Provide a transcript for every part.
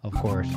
of course.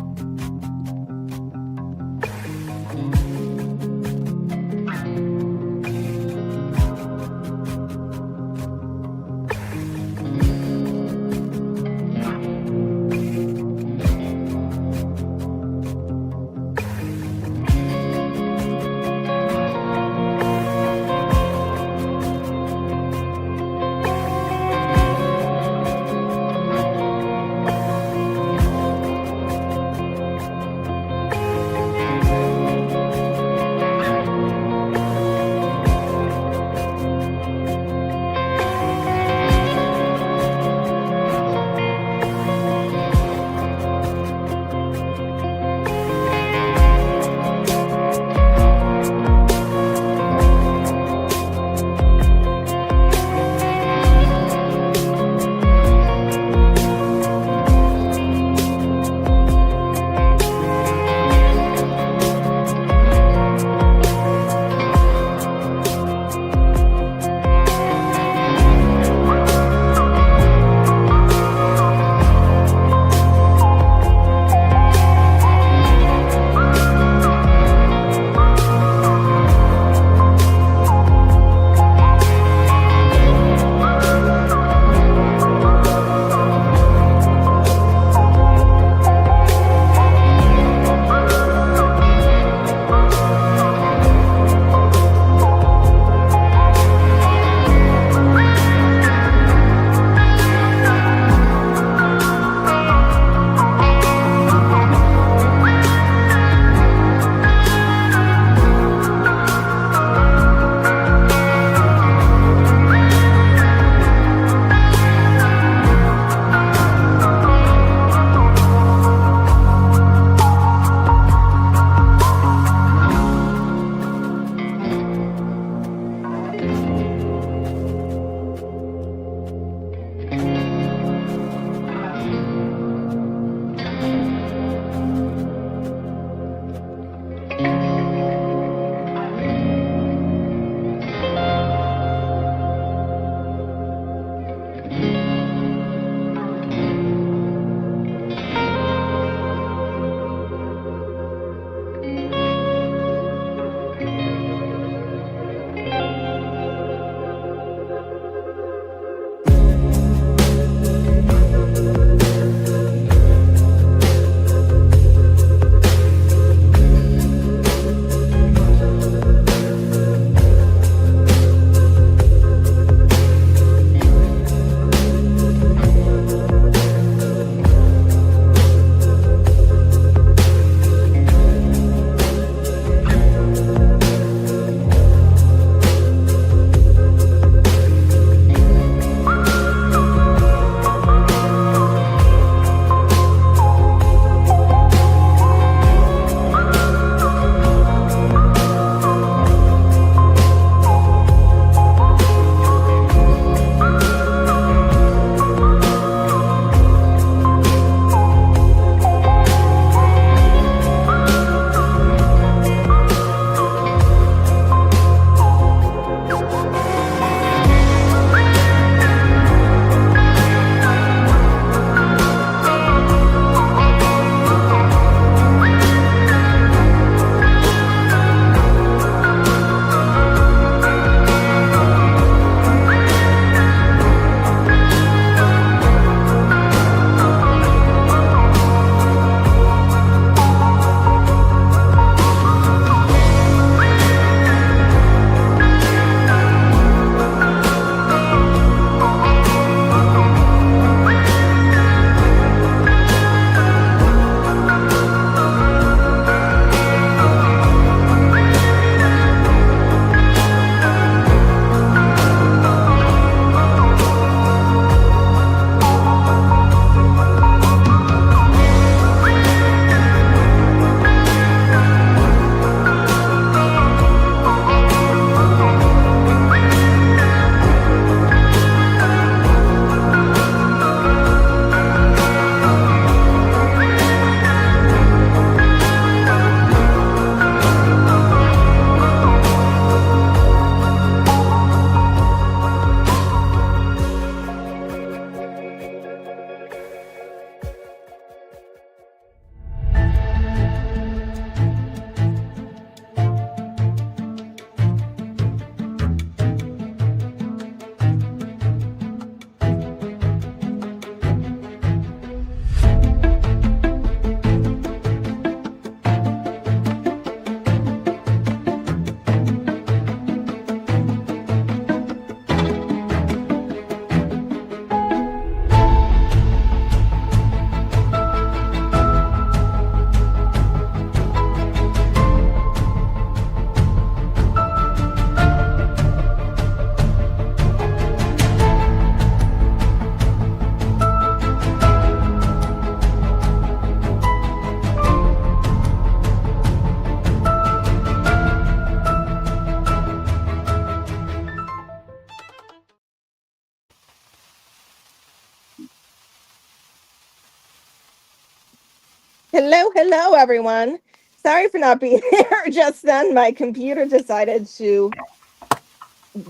Hello, everyone. Sorry for not being here just then. My computer decided to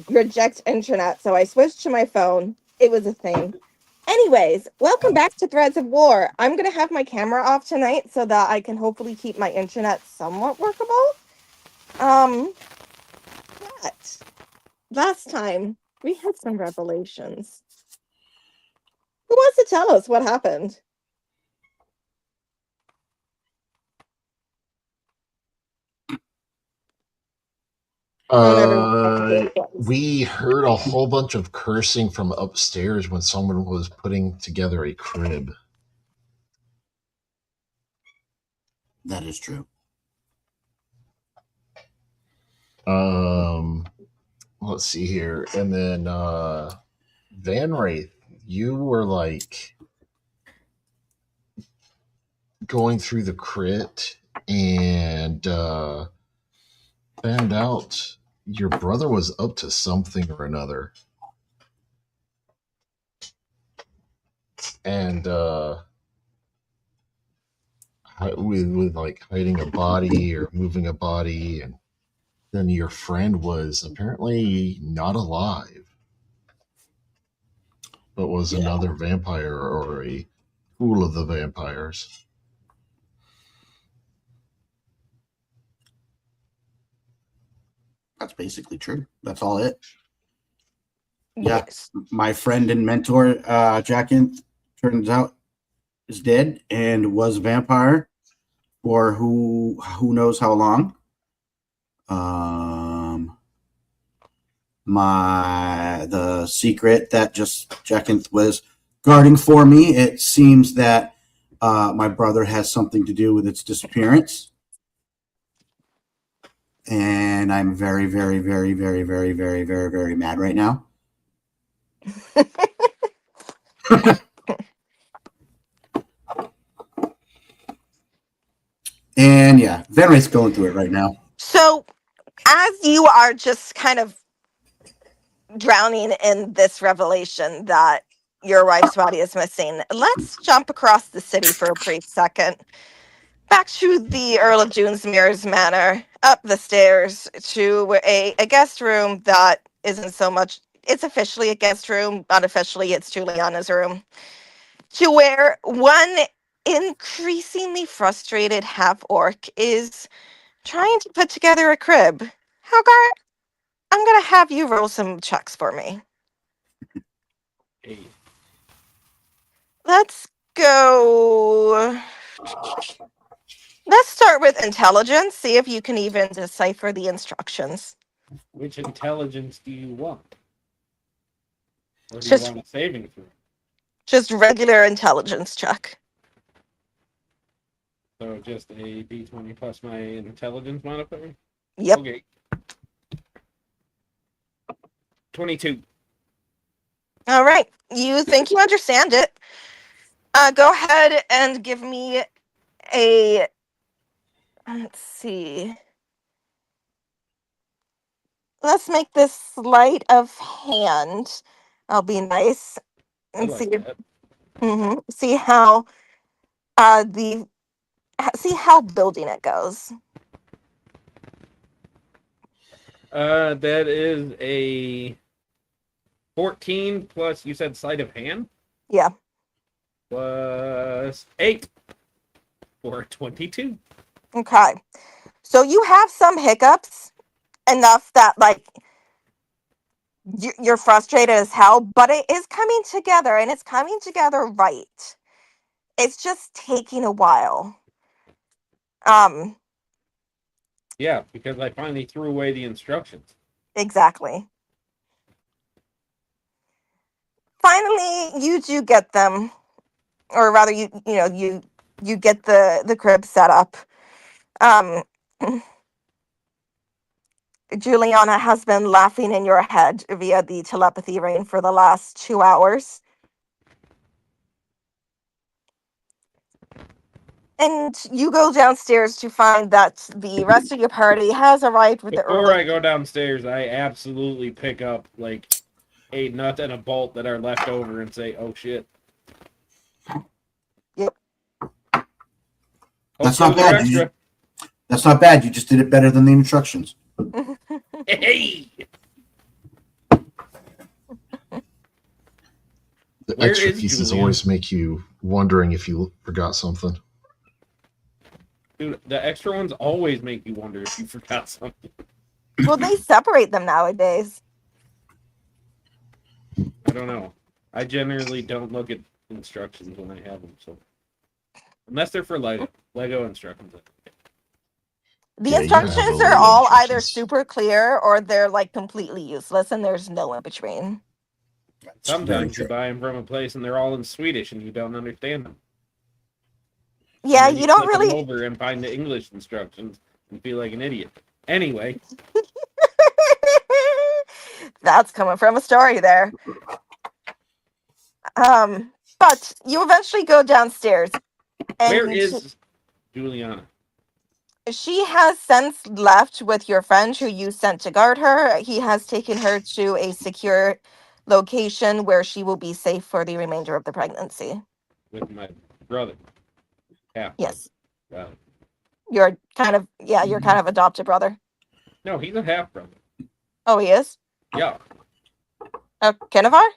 reject internet, so I switched to my phone. It was a thing. Anyways, welcome back to Threads of War. I'm going to have my camera off tonight so that I can hopefully keep my internet somewhat workable. But last time we had some revelations. Who wants to tell us what happened? We heard a whole bunch of cursing from upstairs when someone was putting together a crib. That is true. Let's see here. And then Van Wraith, you were like going through the crit and found out your brother was up to something or another. And with like hiding a body or moving a body, and then your friend was apparently not alive, but was another vampire or a pool of the vampires. That's basically true. That's all it. Yes. Yeah, my friend and mentor, Jackin, turns out is dead and was a vampire for who knows how long. The secret that just Jackin was guarding for me. It seems that my brother has something to do with its disappearance. And I'm very, very, very, very, very, very, very, very mad right now. And yeah, Van Wraith's going through it right now. So, as you are just kind of drowning in this revelation that your wife's body is missing, let's jump across the city for a brief second. Back to the Earl of Junesmere's manor, up the stairs to a guest room that isn't so much, it's officially a guest room, unofficially it's Juliana's room, to where one increasingly frustrated half-orc is trying to put together a crib. Hagar, I'm going to have you roll some checks for me. Hey. Let's go. Let's start with intelligence. See if you can even decipher the instructions. Which intelligence do you want? Or do Just, you want a saving throw? just regular intelligence check. So just a d20 plus my intelligence modifier? Yep. Okay. 22. All right. You think you understand it. Go ahead and give me a... Let's see. Let's make this sleight of hand. I'll be nice and I like that. see how see how building it goes. That is a 14 plus, you said sleight of hand? Yeah. Plus 8 for 22. Okay. So you have some hiccups, enough that like you're frustrated as hell, but it is coming together, and it's coming together right. It's just taking a while. Yeah, because I finally threw away the instructions. Exactly. Finally, you do get them, or rather, you get the crib set up. Juliana has been laughing in your head via the telepathy ring for the last 2 hours. And you go downstairs to find that the rest of your party has arrived with the Before early... I go downstairs, I absolutely pick up like a nut and a bolt that are left over and say, "Oh shit." Yep. That's those not are bad. extra. That's not bad. You just did it better than the instructions. Hey, The where extra is pieces Julian? always make you wondering if you forgot something. Dude, the extra ones always make you wonder if you forgot something. Well, they separate them nowadays. I don't know. I generally don't look at instructions when I have them, so unless they're for Lego instructions. The Yeah, you have the instructions are Lego all either instructions. super clear or they're like completely useless, and there's no in between. That's very Sometimes you true. buy them from a place and they're all in Swedish and you don't understand them. Yeah, And then you you don't flip them really. over and find the English instructions and feel like an idiot. Anyway, That's coming from a story there. But you eventually go downstairs, where and is Juliana? she has since left with your friend who you sent to guard her. He has taken her to a secure location where she will be safe for the remainder of the pregnancy. With my brother. Half brother. Yes, Uh, you're kind of you're kind of adopted brother. no, he's a half brother. Oh, he is. Yeah. Kenivar?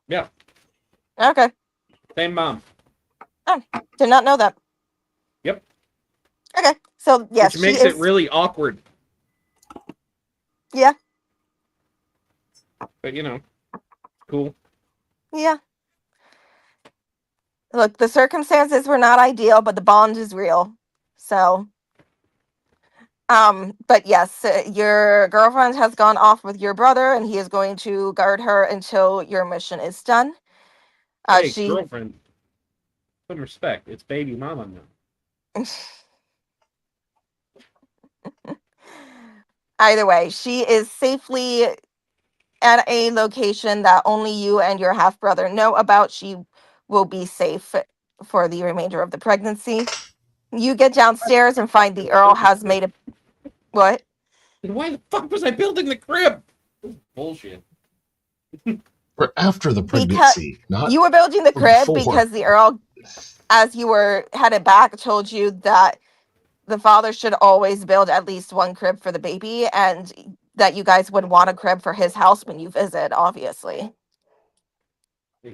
Yeah. Okay. Same mom. Did not know that. Yep. Okay. So yes, Which she makes it is. really awkward. Yeah. But cool. Yeah. Look, the circumstances were not ideal, but the bond is real. So, but yes, your girlfriend has gone off with your brother, and he is going to guard her until your mission is done. Hey, She. girlfriend. Some respect. It's baby mama now. Either way, she is safely at a location that only you and your half brother know about. She will be safe for the remainder of the pregnancy. You get downstairs and find the Earl has made a what? Then why the fuck was I building the crib? Bullshit. Or after the Because pregnancy, not you were building the crib before. because the Earl, as you were headed back, told you that the father should always build at least one crib for the baby, and that you guys would want a crib for his house when you visit, obviously.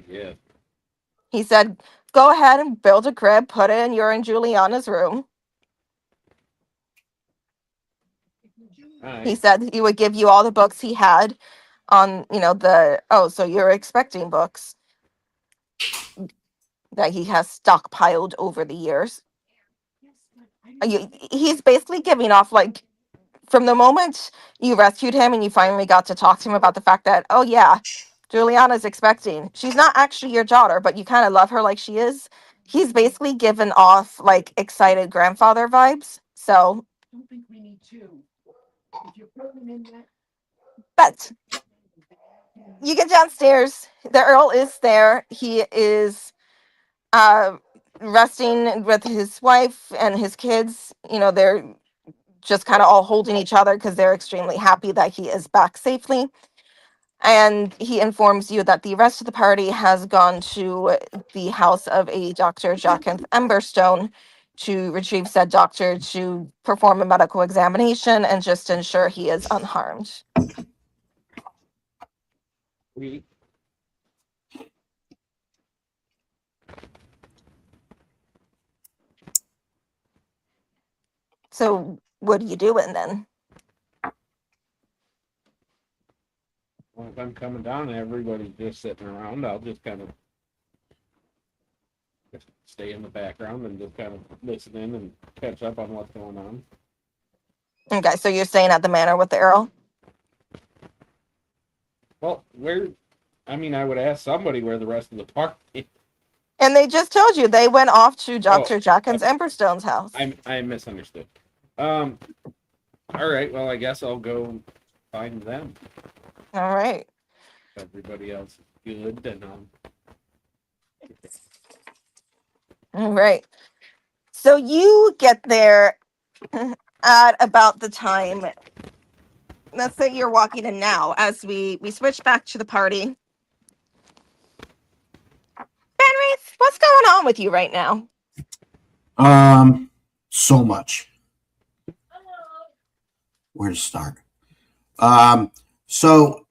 Yeah. He said, go ahead and build a crib, put it in your and Juliana's room. He Alright. said he would give you all the books he had on, so you're expecting books that he has stockpiled over the years. He's basically giving off, like, from the moment you rescued him and you finally got to talk to him about the fact that, oh yeah, Juliana's expecting. She's not actually your daughter, but you kind of love her like she is. He's basically given off like excited grandfather vibes. So, but you get downstairs. The Earl is there. He is uh resting with his wife and his kids. They're just kind of all holding each other because they're extremely happy that he is back safely. And he informs you that the rest of the party has gone to the house of a Dr. Jacinth Emberstone to retrieve said doctor to perform a medical examination and just ensure he is unharmed. We So, what are you doing then? well, if I'm coming down and everybody's just sitting around, I'll just kind of just stay in the background and just kind of listen in and catch up on what's going on. Okay, so you're staying at the manor with the Earl? Well, I would ask somebody where the rest of the party. And they just told you they went off to Oh, Dr. Jackins Emberstone's house. I misunderstood. All right. Well, I guess I'll go find them. All right. Everybody else is good, and All right. So you get there at about the time. Let's say you're walking in now as we switch back to the party. Fenris, what's going on with you right now? So much. Where to start? So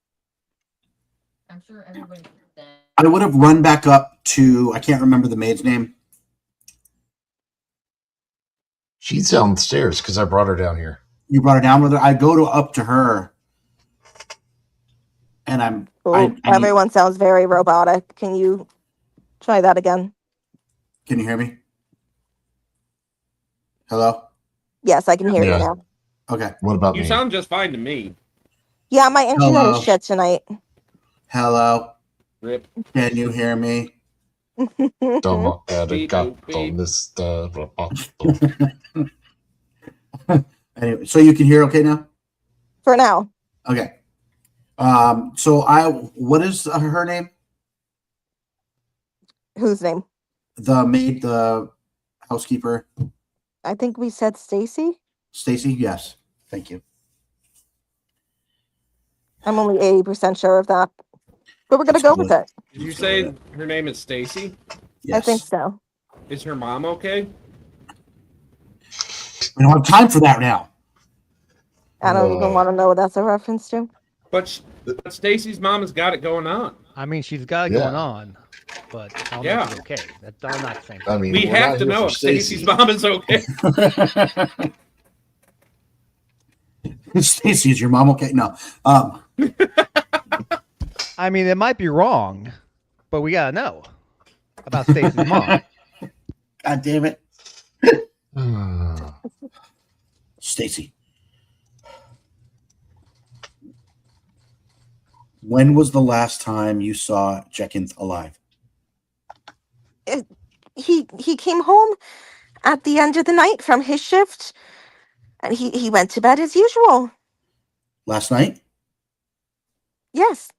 I'm sure everybody. I would have run back up to, I can't remember the maid's name. She's downstairs because I brought her down here. You brought her down with her. I go to up to her, and I need. Everyone sounds very robotic. Can you try that again? Can you hear me? Hello. Yes, I can hear you Yeah. now. Okay. What about You me? sound just fine to me. Yeah, my internet Hello. is shit tonight. Hello. Rip. Can you hear me? Don't Beep, got boop, beep. Mr. Anyway, so you can hear okay now? For now. Okay. What is her name? Whose name? The maid, the housekeeper, I think we said Stacy. Stacy. Yes. Thank you. I'm only 80% sure of that. But we're gonna Let's go go with with- it. Did you Let's go say with her name is Stacy? Yes. I think so. Is her mom okay? We don't have time for that now. I don't even want to know what that's a reference to. But Stacy's mom has got it going on. I mean, she's got it Yeah. going on, but I don't know if she's okay. I'm not saying. I mean, We we're have not to here know for if Stacy's Stacy. mom is okay. Stacy, is your mom okay? No. I mean, it might be wrong, but we gotta know about Stacy's mom. God damn it, Hmm. Stacy. When was the last time you saw Jenkins alive? He came home at the end of the night from his shift, and he went to bed as usual. Last night? Yes.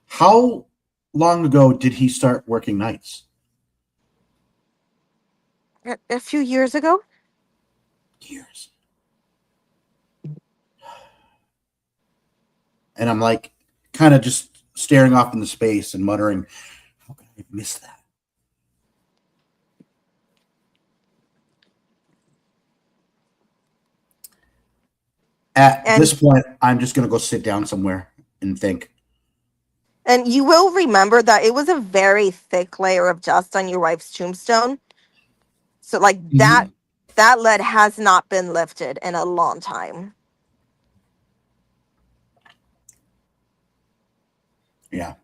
How long ago did he start working nights? A few years ago. Years. And I'm like, kind of just staring off into space and muttering, how could I have missed that? At this point, I'm just going to go sit down somewhere and think. And you will remember that it was a very thick layer of dust on your wife's tombstone. So like that lead has not been lifted in a long time. Yeah.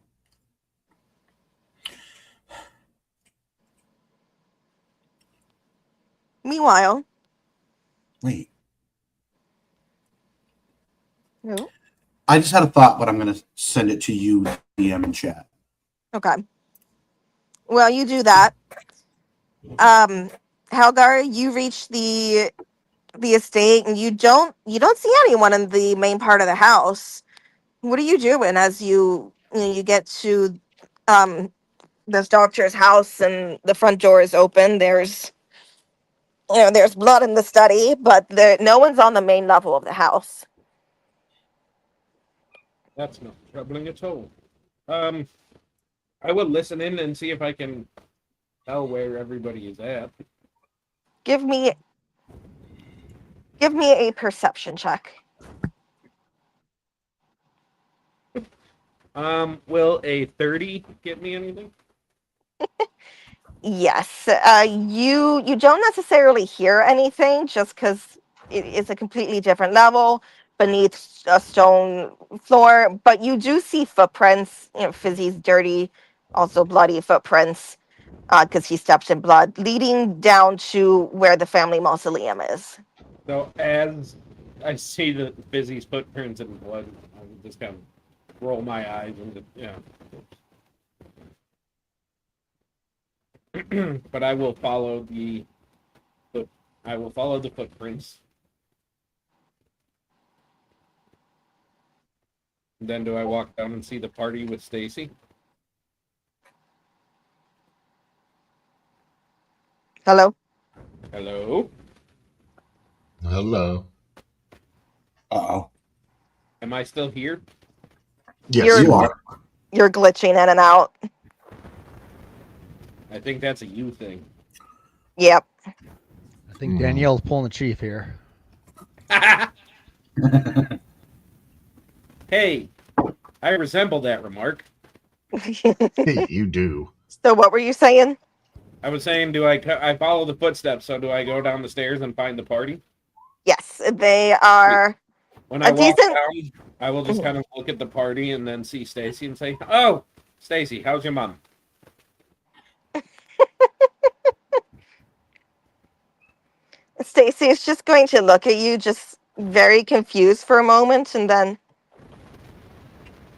Meanwhile, Wait. no. I just had a thought, but I'm going to send it to you, DM, in chat. Okay. Well, you do that. Helgar, you reach the estate and you don't see anyone in the main part of the house. What are you doing as you get to this doctor's house and the front door is open? There's there's blood in the study, but no one's on the main level of the house. That's not troubling at all. I will listen in and see if I can tell where everybody is at. Give me a perception check. Will a 30 get me anything? Yes. You don't necessarily hear anything just because it's a completely different level beneath a stone floor, but you do see footprints, Fizzy's dirty, also bloody footprints, because he stepped in blood, leading down to where the family mausoleum is. So as I see the Fizzy's footprints in blood, I just kind of roll my eyes and but I will follow the footprints. And then do I walk down and see the party with Stacy? Hello? Hello? Hello. Uh-oh. Am I still here? Yes, You're- You are. You're glitching in and out. I think that's a you thing. Yep. I think Danielle's pulling the chief here. Hey, I resemble that remark. Hey, you do. So what were you saying? I was saying, I follow the footsteps? So do I go down the stairs and find the party? Yes, they are When a I walk decent. down, I will just kind of look at the party and then see Stacy and say, "Oh, Stacy, how's your mom?" Stacy is just going to look at you, just very confused for a moment, and then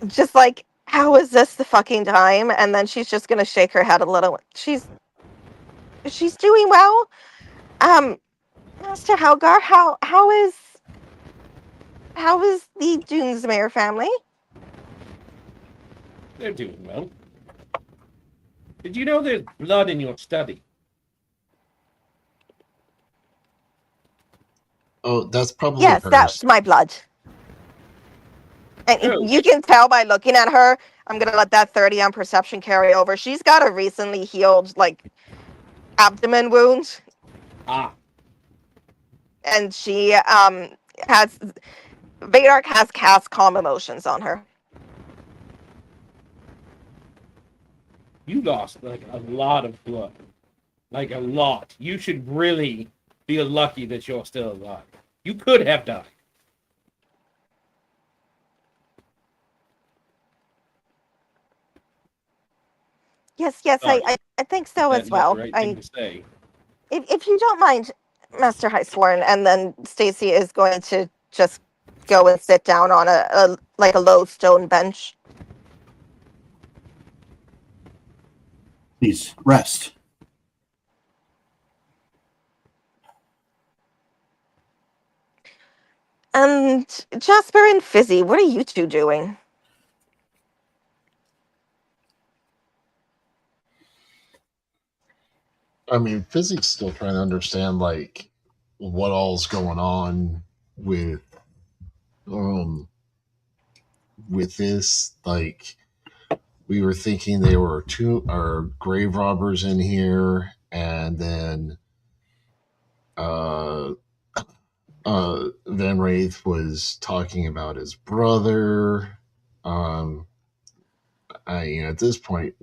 just like, how is this the fucking time? And then she's just gonna shake her head a little. She's doing well. Master Helgar, how is the Dunesmere family? They're doing well. Did you know there's blood in your study? Oh, that's probably Yes, hers. that's my blood. And Oh. you can tell by looking at her. I'm gonna let that 30 on perception carry over. She's got a recently healed abdomen wound, and she has Vadark has cast calm emotions on her. You lost a lot of blood. Like a lot. You should really feel lucky that you're still alive. You could have died. Yes, Sorry. I think so That's as not the well. right thing to say. If you don't mind, Master Highsworn, and then Stacy is going to just go and sit down on a low stone bench. Please rest. And Jasper and Fizzy, what are you two doing? I mean, Fizzy's still trying to understand like what all's going on um with this. Like, we were thinking there were two grave robbers in here, and then uh Van Wraith was talking about his brother. At this point,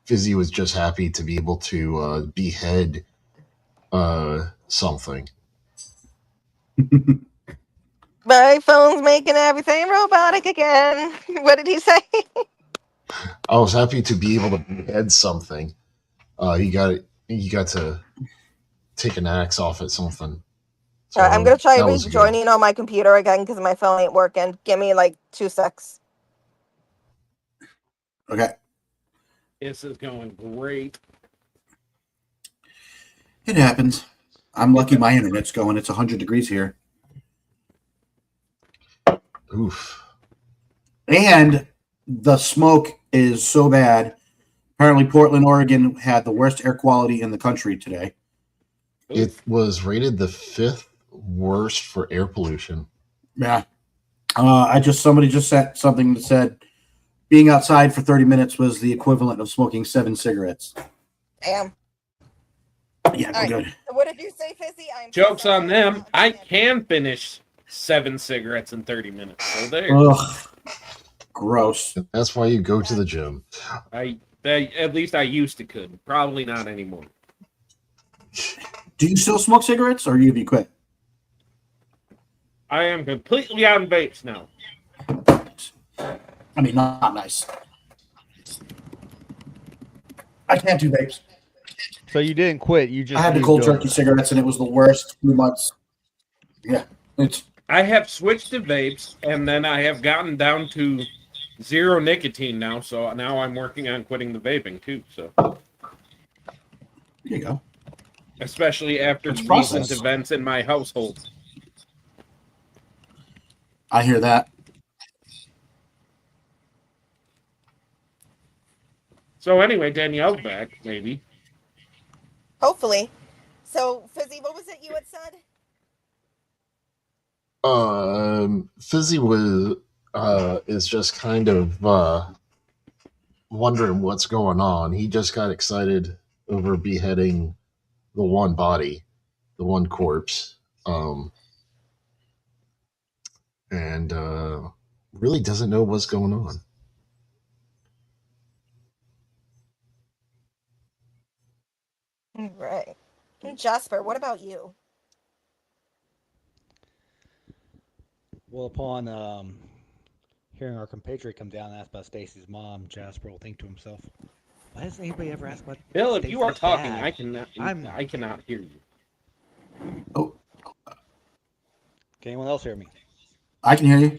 Fizzy was just happy to be able to behead something. My phone's making everything robotic again. What did he say? I was happy to be able to behead something. He got to take an axe off at something. So All right, I'm gonna try that was good. rejoining on my computer again because my phone ain't working. Give me 2 secs. Okay. This is going great. It happens. I'm lucky my internet's going. It's 100 degrees here. Oof. And the smoke is so bad. Apparently, Portland, Oregon had the worst air quality in the country today. It was rated the 5th worst for air pollution. Yeah. Somebody just said something that said being outside for 30 minutes was the equivalent of smoking 7 cigarettes. Damn. Yeah, All right. good. So what did you say, Fizzy? Joke's on them. I can finish 7 cigarettes in 30 minutes. So there. Ugh. Gross. That's why you go to the gym. At least I used to could. Probably not anymore. Do you still smoke cigarettes, or have you quit? I am completely on vapes now. I mean, not nice. I can't do vapes. So you didn't quit. You just I had the moved cold over. turkey cigarettes, and it was the worst 2 months. Yeah, I have switched to vapes, and then I have gotten down to 0 nicotine now. So now I'm working on quitting the vaping too. So there you go. especially after It's recent process. events in my household. I hear that. So anyway, Danielle's back, maybe. Hopefully. So, Fizzy, what was it you had said? Fizzy was is just kind of wondering what's going on. He just got excited over beheading the one body, the one corpse, and really doesn't know what's going on. Right. Jasper, what about you? Well, upon hearing our compatriot come down and ask about Stacy's mom, Jasper will think to himself, "Why doesn't anybody ever ask about Bill, if you are Stacy's talking, dad?" I'm. I cannot hear you. Oh, Can anyone else hear me? I can hear you.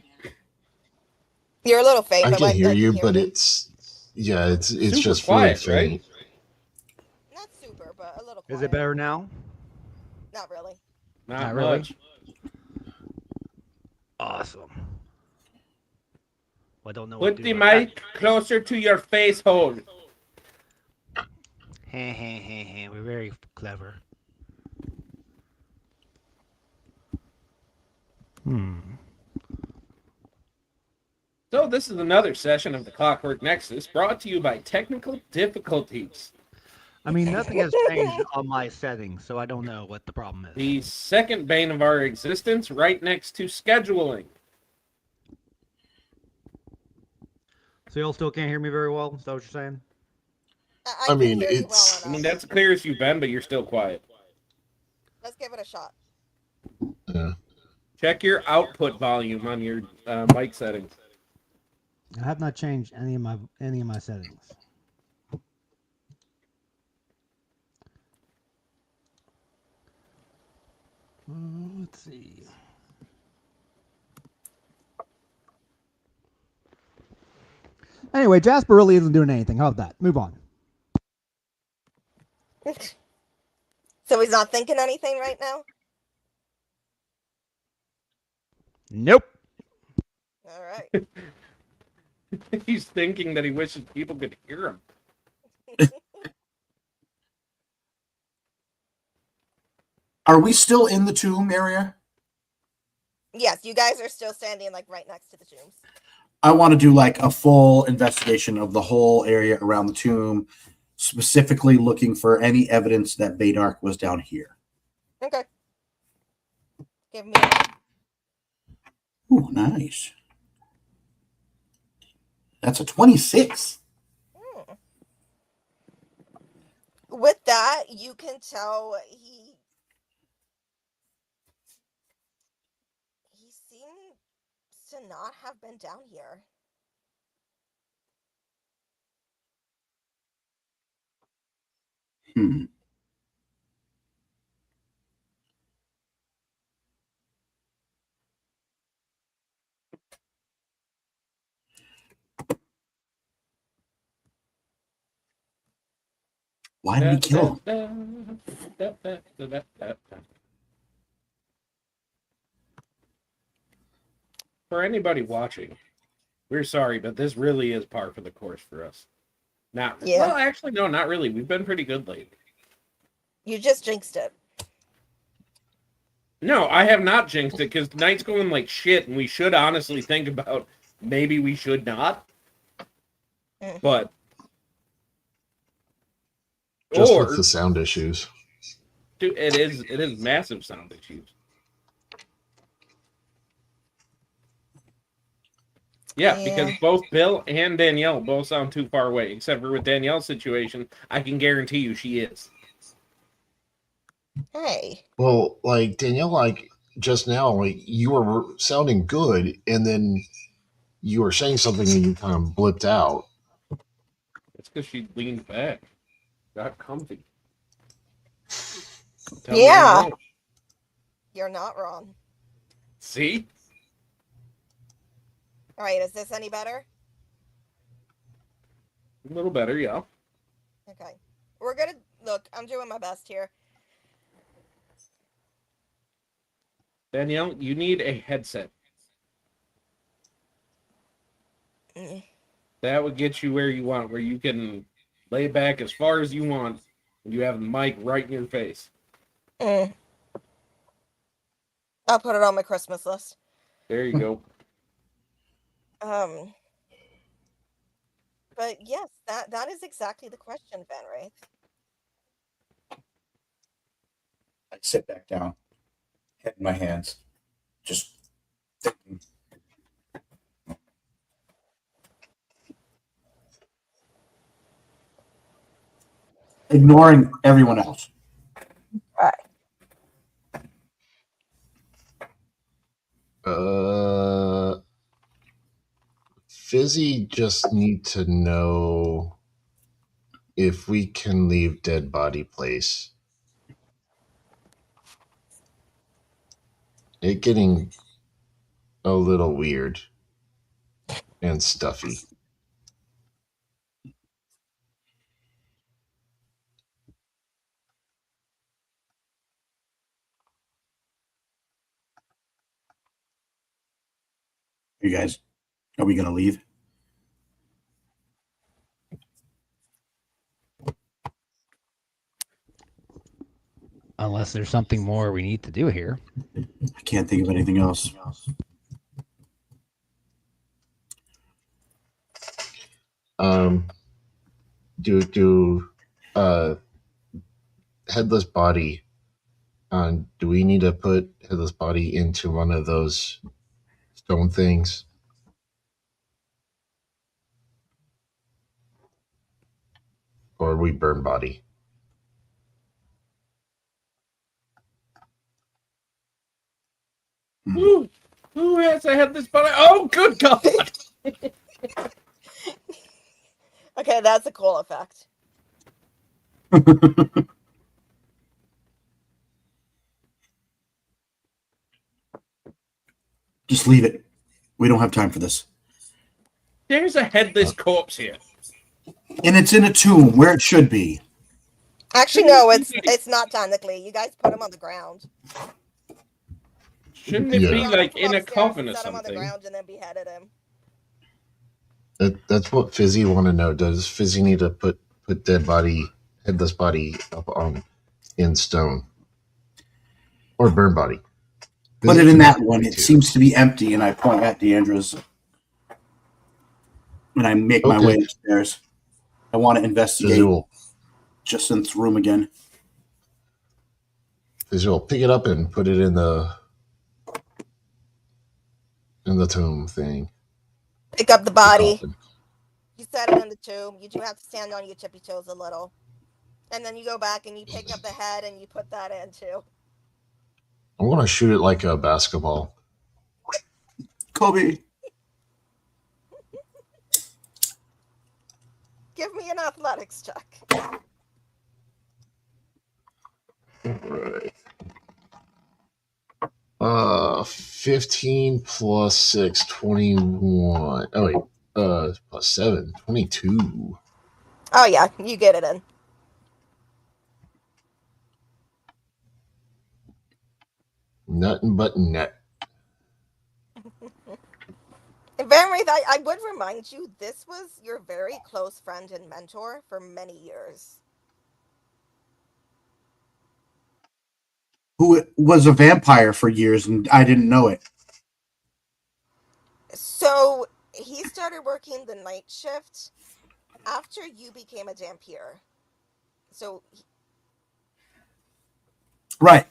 You're a little faint, I but can like hear I can you, hear but you. it's Super just really quiet, right? faint. Not super, but a little Is quiet. it better now? Not really. Not really. much. Awesome. Well, I don't know what Put to the do about mic closer to your face hole. that. We're very clever. So this is another session of the Clockwork Nexus brought to you by technical difficulties. I mean, nothing has changed on my settings, so I don't know what the problem is. The second bane of our existence right next to scheduling. So y'all still can't hear me very well? Is that what you're saying? I I can mean, hear you well it's I mean, enough. that's clear as you've been, but you're still quiet. Let's give it a shot. Check your output volume on your mic settings. I have not changed any of my settings. Let's see. Anyway, Jasper really isn't doing anything. How about that? Move on. So he's not thinking anything right now? Nope. All right. He's thinking that he wishes people could hear him. Are we still in the tomb area? Yes, you guys are still standing like right next to the tombs. I want to do like a full investigation of the whole area around the tomb, specifically looking for any evidence that Badark was down here. Okay. Give me. Ooh, nice. That's a 26. With that, you can tell he seems to not have been down here. Hmm. Why did he kill him? For anybody watching, we're sorry, but this really is par for the course for us. Not well, actually, no, not really. We've been pretty good lately. You just jinxed it. No, I have not jinxed it because tonight's going like shit, and we should honestly think about maybe we should not. But just with the sound issues. Dude, it is massive sound issues. Yeah, because both Bill and Danielle both sound too far away. Except for with Danielle's situation, I can guarantee you she is. Hey. Well, like Danielle, like just now, like you were sounding good, and then you were saying something and you kind of blipped out. It's because she leaned back, got comfy. Yeah. You're not wrong. See? All right, is this any better? A little better, yeah. Okay. We're gonna look, I'm doing my best here. Danielle, you need a headset. That would get you where you want, where you can lay back as far as you want, and you have the mic right in your face. I'll put it on my Christmas list. There you go. But yes, that is exactly the question, Van Wraith. I sit back down, head in my hands, just thinking. Ignoring everyone else. Right. Fizzy just need to know if we can leave Dead Body Place. It getting a little weird and stuffy. You guys, are we going to leave? Unless there's something more we need to do here. I can't think of anything else. Um, do Headless Body. Do we need to put Headless Body into one of those stone things? Or we burn body? Who has a headless body? Oh, good God! Okay, that's a cool effect. Just leave it. We don't have time for this. There's a headless corpse here. And it's in a tomb where it should be. Actually, no, it's not technically. You guys put him on the ground. Shouldn't Yeah. it be like From in a upstairs, coffin or set him on the something? ground and then beheaded him. That's what Fizzy want to know. Does Fizzy need to put Dead Body, Headless Body up on in stone? Or burn body? Put it in that one. It seems to be empty, and I point at Deandra's. And I make my way upstairs. I want to investigate Jacinth's room again. Visual, pick it up and put it in the tomb thing. Pick up the body. You set it in the tomb. You do have to stand on your tippy toes a little. And then you go back and you pick up the head and you put that in too. I'm going to shoot it like a basketball. Kobe. Give me an athletics check. Right. 15 plus 6, 21. Oh, wait. Plus 7, 22. Oh, yeah. You get it in. Nothing but net. Van Wraith, I would remind you, this was your very close friend and mentor for many years. Who was a vampire for years, and I didn't know it. So he started working the night shift after you became a Dampier. So Right.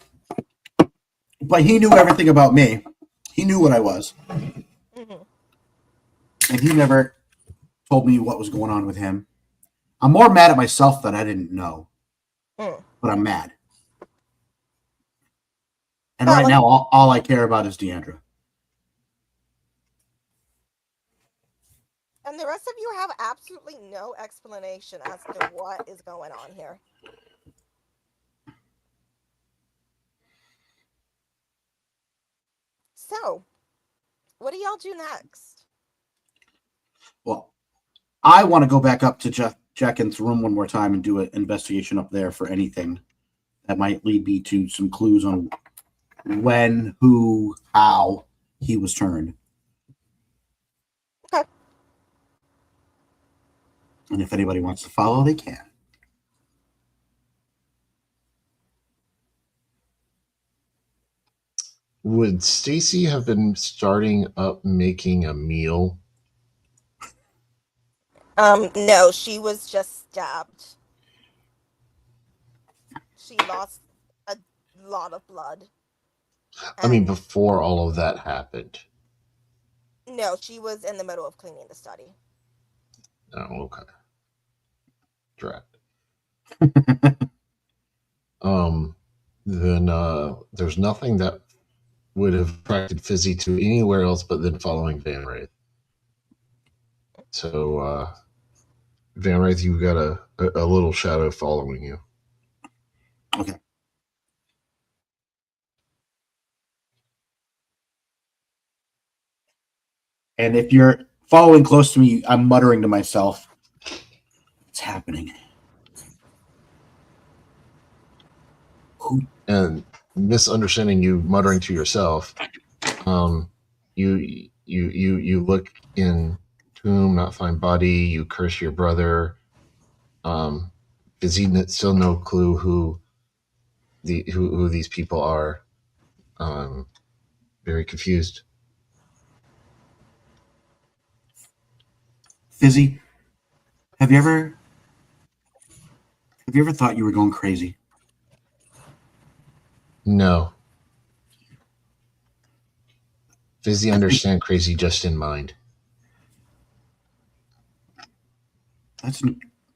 But he knew everything about me. He knew what I was. Mm-hmm. And he never told me what was going on with him. I'm more mad at myself that I didn't know. But I'm mad. And right now, all I care about is Deandra. And the rest of you have absolutely no explanation as to what is going on here. So, what do y'all do next? Well, I want to go back up to Jenkins' room one more time and do an investigation up there for anything that might lead me to some clues on when, who, how he was turned. Okay. And if anybody wants to follow, they can. Would Stacy have been starting up making a meal? No, she was just stabbed. She lost a lot of blood. I mean, And before all of that happened. no, she was in the middle of cleaning the study. Oh, okay. Drat. Then there's nothing that would have attracted Fizzy to anywhere else but then following Van Wraith. So Van Wraith, you've got a little shadow following you. Okay. And if you're following close to me, I'm muttering to myself, "It's happening." Who? And misunderstanding you muttering to yourself, you look in tomb, not find body. You curse your brother. Fizzy still no clue who these people are. Very confused. Fizzy, have you ever thought you were going crazy? No. Fizzy understand crazy just in mind. That's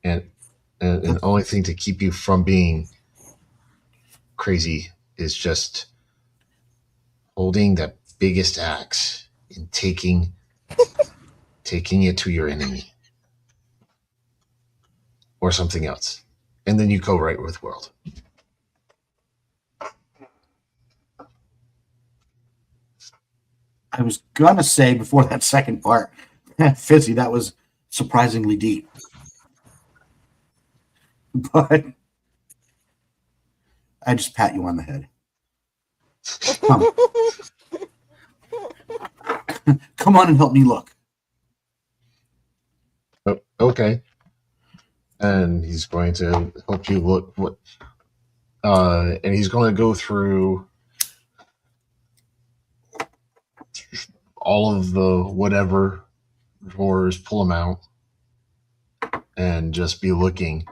And the only thing to keep you from being crazy is just holding that biggest axe and taking it to your enemy. Or something else. And then you go right with world. I was gonna say before that second part, Fizzy, that was surprisingly deep. But I just pat you on the head. Come on and help me look. Oh, okay. And he's going to help you look and he's going to go through all of the whatever drawers, pull them out, and just be looking.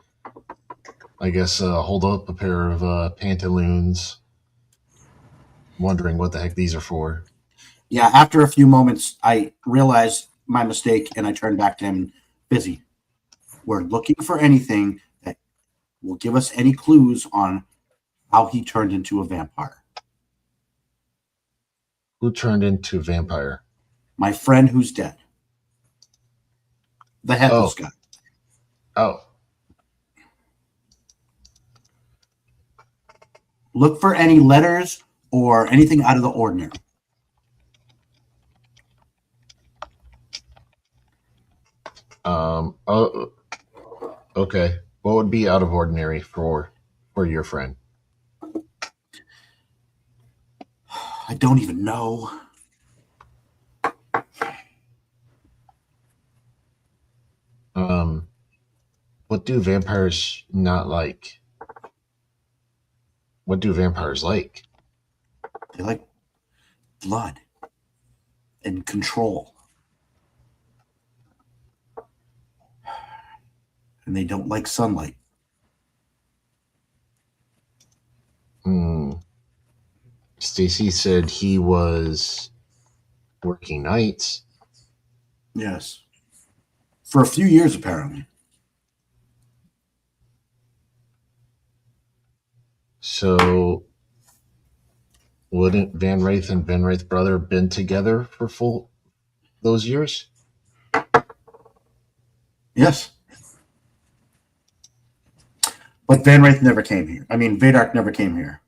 I guess hold up a pair of pantaloons, wondering what the heck these are for. Yeah, after a few moments, I realized my mistake and I turned back to him. Fizzy, we're looking for anything that will give us any clues on how he turned into a vampire. Who turned into a vampire? My friend who's dead. The headless guy. Oh. Look for any letters or anything out of the ordinary. Oh, okay. What would be out of ordinary for your friend? I don't even know. What do vampires not like? What do vampires like? They like blood and control. And they don't like sunlight. Stacy said he was working nights. Yes. For a few years, apparently. So, wouldn't Van Wraith and Ben Wraith brother been together for full those years? Yes. But Van Wraith never came here. I mean, Vadark never came here.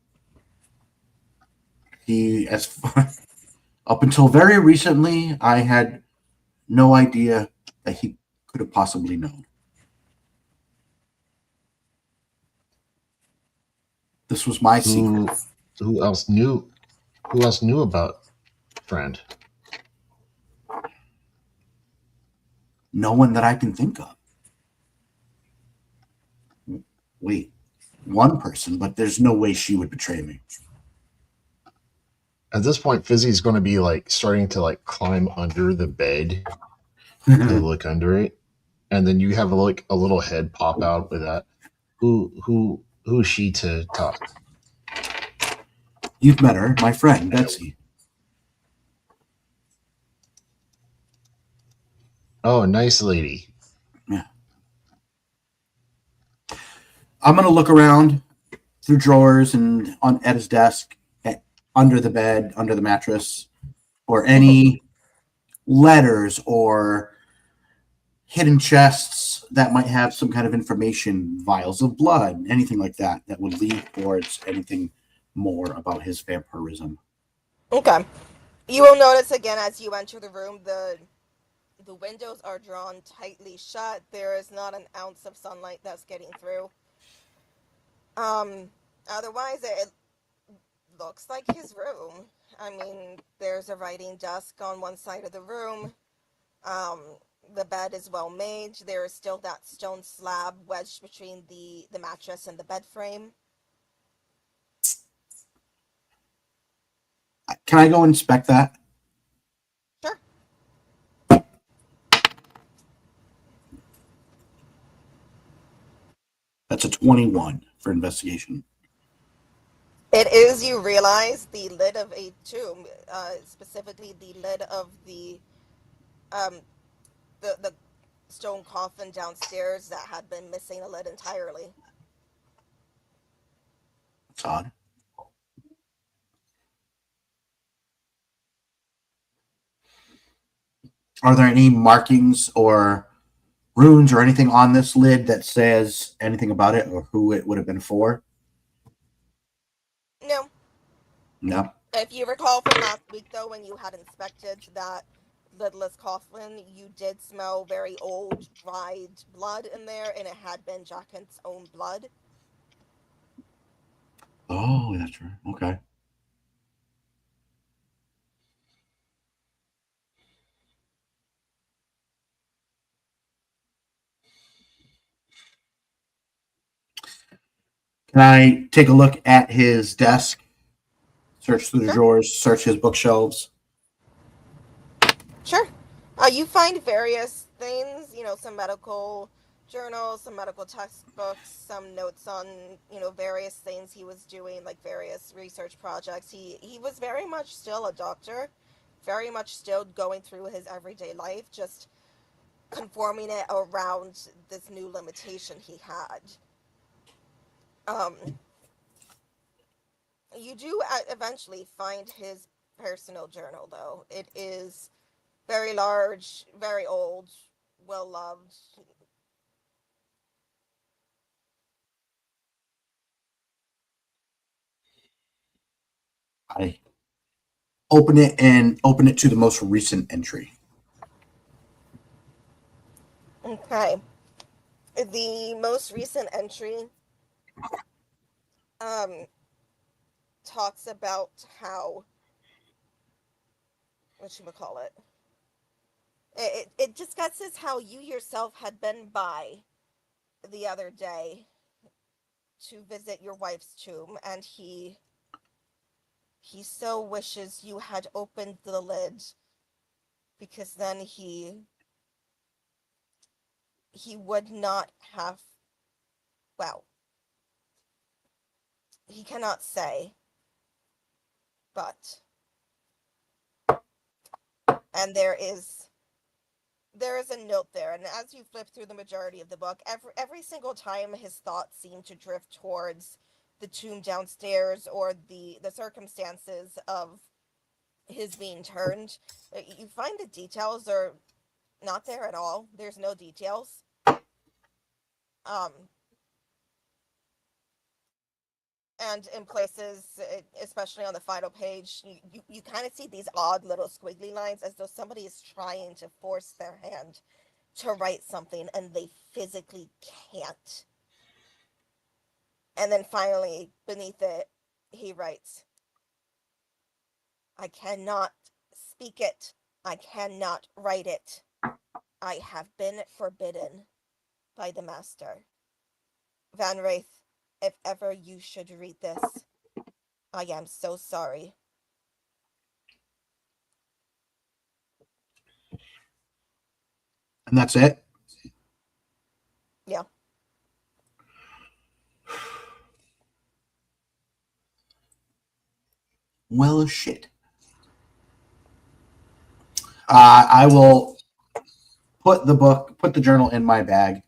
He, as far, up until very recently, I had no idea that he could have possibly known. This was my secret. Who else knew? Who else knew about friend? No one that I can think of. Wait, one person, but there's no way she would betray me. At this point, Fizzy's going to be like starting to like climb under the bed to look under it. And then you have like a little head pop out with that. Who is she to talk? You've met her, my friend, Betsy. Oh, nice lady. Yeah. I'm gonna look around through drawers and on at his desk, under the bed, under the mattress, or any letters or hidden chests that might have some kind of information, vials of blood, anything like that, that would lead towards anything more about his vampirism. Okay. You will notice again as you enter the room, the windows are drawn tightly shut. There is not an ounce of sunlight that's getting through. Otherwise, it looks like his room. I mean, there's a writing desk on one side of the room. Um, the bed is well made. There is still that stone slab wedged between the mattress and the bed frame. Can I go inspect that? Sure. That's a 21 for investigation. It is, you realize, the lid of a tomb, specifically the lid of um, the stone coffin downstairs that had been missing a lid entirely. That's odd. Are there any markings or runes or anything on this lid that says anything about it or who it would have been for? No. No. If you recall from last week, though, when you had inspected that lidless coffin, you did smell very old, dried blood in there, and it had been Jacken's own blood. Oh, that's right. Okay. Can I take a look at his desk? Search through the Sure. drawers, search his bookshelves. Sure. You find various things, some medical journals, some medical textbooks, some notes on, various things he was doing, like various research projects. He was very much still a doctor, very much still going through his everyday life, just conforming it around this new limitation he had. Um, you do eventually find his personal journal, though. It is very large, very old, well loved. I open it to the most recent entry. Okay. The most recent entry um talks about how what you call it. It discusses how you yourself had been by the other day to visit your wife's tomb, and he so wishes you had opened the lid, because then he would not have, well, he cannot say, but, and there is a note there, and as you flip through the majority of the book, every single time his thoughts seem to drift towards the tomb downstairs or the circumstances of his being turned, you find the details are not there at all. There's no details. Um, and in places, especially on the final page, you kind of see these odd little squiggly lines as though somebody is trying to force their hand to write something and they physically can't. And then finally, beneath it, he writes, I cannot speak it. I cannot write it. I have been forbidden by the master. Van Wraith, if ever you should read this, I am so sorry. And that's it? Well as shit. I will put the journal in my bag.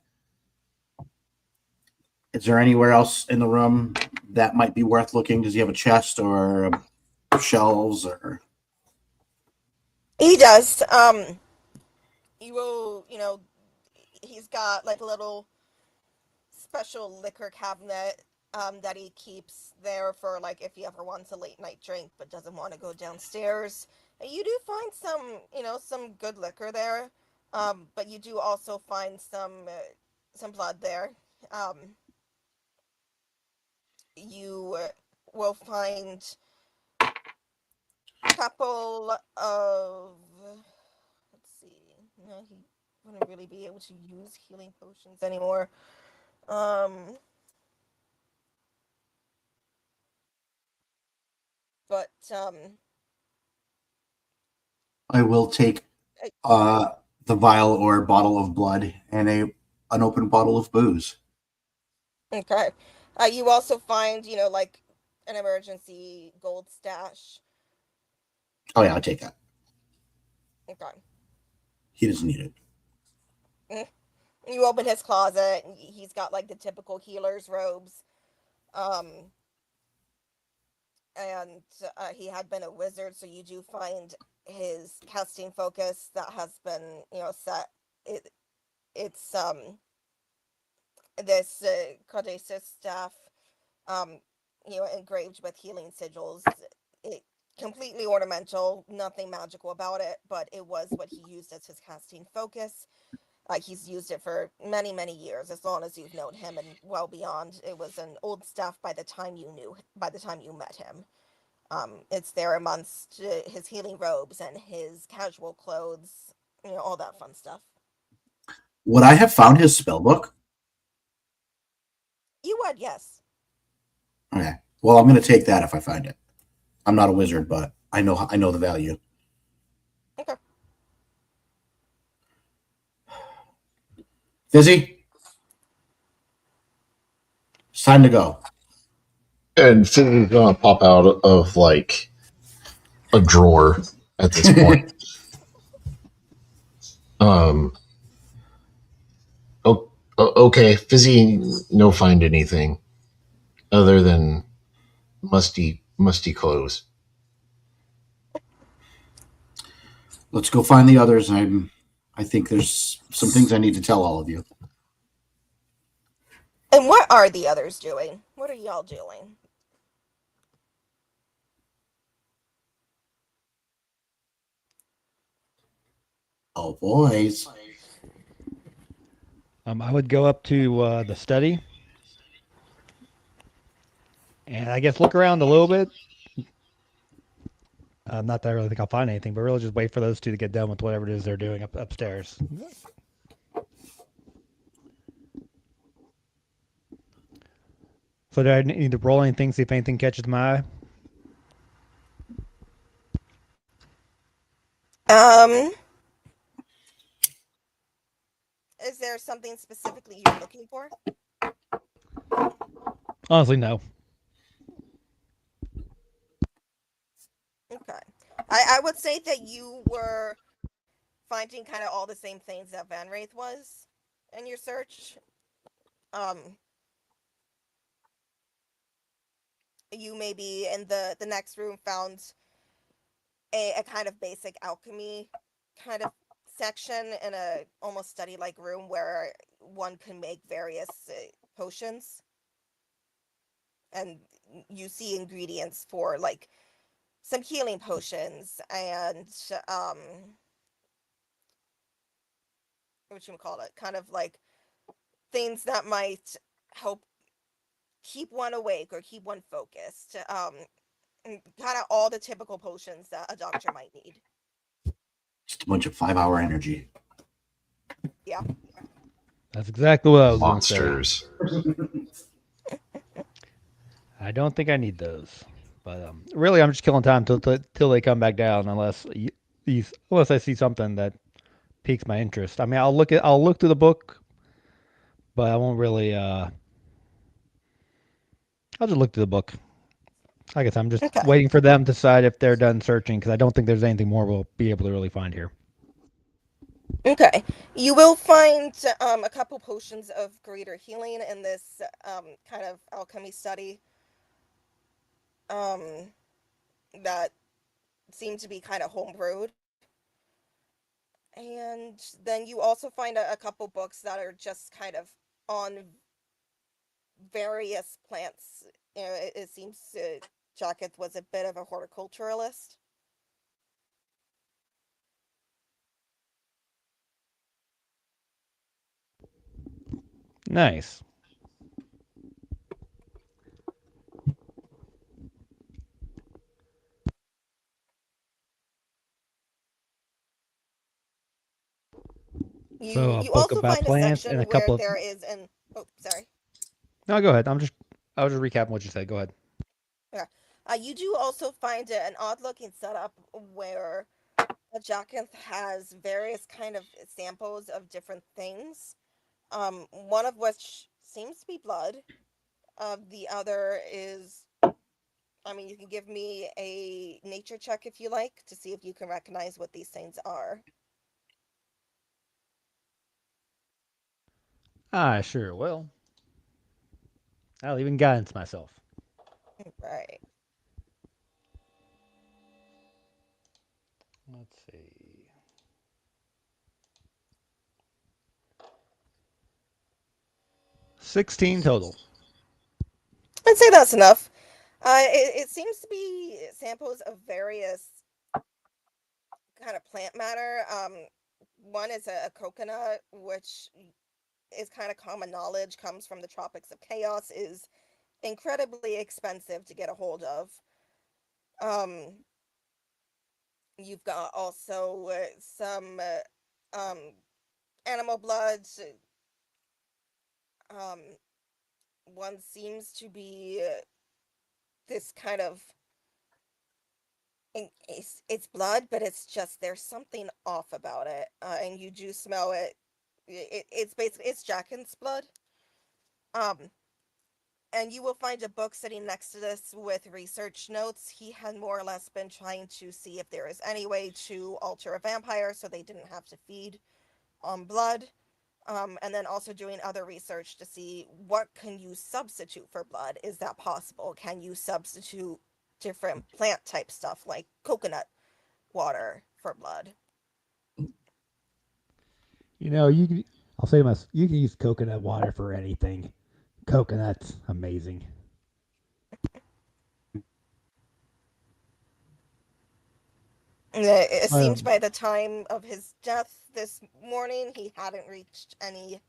Is there anywhere else in the room that might be worth looking? Does he have a chest or shelves or? He does. You will, he's got like a little special liquor cabinet that he keeps there for like if he ever wants a late night drink but doesn't want to go downstairs. And you do find some good liquor there, but you do also find some blood there. Um, you will find a couple of, let's see, no, he wouldn't really be able to use healing potions anymore. Um, but I will take the vial or bottle of blood and an open bottle of booze. Okay. You also find, like an emergency gold stash. Oh yeah, I'll take that. Okay. He doesn't need it. Mm. You open his closet. And he's got like the typical healer's robes. Um, and he had been a wizard, so you do find his casting focus that has been, set. It's this Cardasis staff, um, engraved with healing sigils. It completely ornamental, nothing magical about it, but it was what he used as his casting focus. He's used it for many, many years, as long as you've known him and well beyond. It was an old staff by the time you met him. It's there amongst his healing robes and his casual clothes, all that fun stuff. Would I have found his spell book? You would, yes. Okay. Well, I'm going to take that if I find it. I'm not a wizard, but I know the value. Okay. Fizzy, it's time to go. And Finn's gonna pop out of like a drawer at this point. um. Okay, Fizzy, no find anything other than musty clothes. Let's go find the others. I think there's some things I need to tell all of you. And what are the others doing? What are y'all doing? Oh, boys. I would go up to the study and I guess look around a little bit. Not that I really think I'll find anything, but really just wait for those two to get done with whatever it is they're doing upstairs. So do I need to roll anything, see if anything catches my eye? Um, is there something specifically you're looking for? Honestly, no. Okay. I would say that you were finding kind of all the same things that Van Wraith was in your search. Um, you maybe in the next room found a kind of basic alchemy kind of section in a almost study like room where one can make various potions, and you see ingredients for like some healing potions and what you call it, kind of like things that might help keep one awake or keep one focused. Kind of all the typical potions that a doctor might need. Just a bunch of 5-hour energy. Yeah. That's exactly what I was going to say. Monsters. I don't think I need those. But really, I'm just killing time till they come back down, unless I see something that piques my interest. I mean, I'll look through the book, but I won't really. I'll just look through the book. I guess I'm just Okay. waiting for them to decide if they're done searching because I don't think there's anything more we'll be able to really find here. Okay. You will find a couple potions of greater healing in this kind of alchemy study um, that seem to be kind of homebrewed. And then you also find a couple books that are just kind of on various plants. It seems Jacketh was a bit of a horticulturalist. Nice. So You a you book also about find a plants and section a where couple of. there is an oh sorry. No, go ahead. I was just recapping what you said. Go ahead. Yeah. You do also find an odd looking setup where a Jacketh has various kind of samples of different things. One of which seems to be blood. The other is, I mean, you can give me a nature check if you like to see if you can recognize what these things are. I sure will. I'll even guidance myself. Right. Let's see. 16 total. I'd say that's enough. It seems to be samples of various kind of plant matter. One is a coconut, which is kind of common knowledge, comes from the tropics of chaos, is incredibly expensive to get a hold of. Um, you've got also some animal bloods. Um, one seems to be this kind of it's blood, but it's just there's something off about it, and you do smell it. It's basically it's Jackin's blood. Um, and you will find a book sitting next to this with research notes. He had more or less been trying to see if there is any way to alter a vampire so they didn't have to feed on blood. And then also doing other research to see what can you substitute for blood. Is that possible? Can you substitute different plant type stuff like coconut water for blood? You know, you can. I'll say this: you can use coconut water for anything. Coconut's amazing. It seemed Um, by the time of his death this morning, he hadn't reached any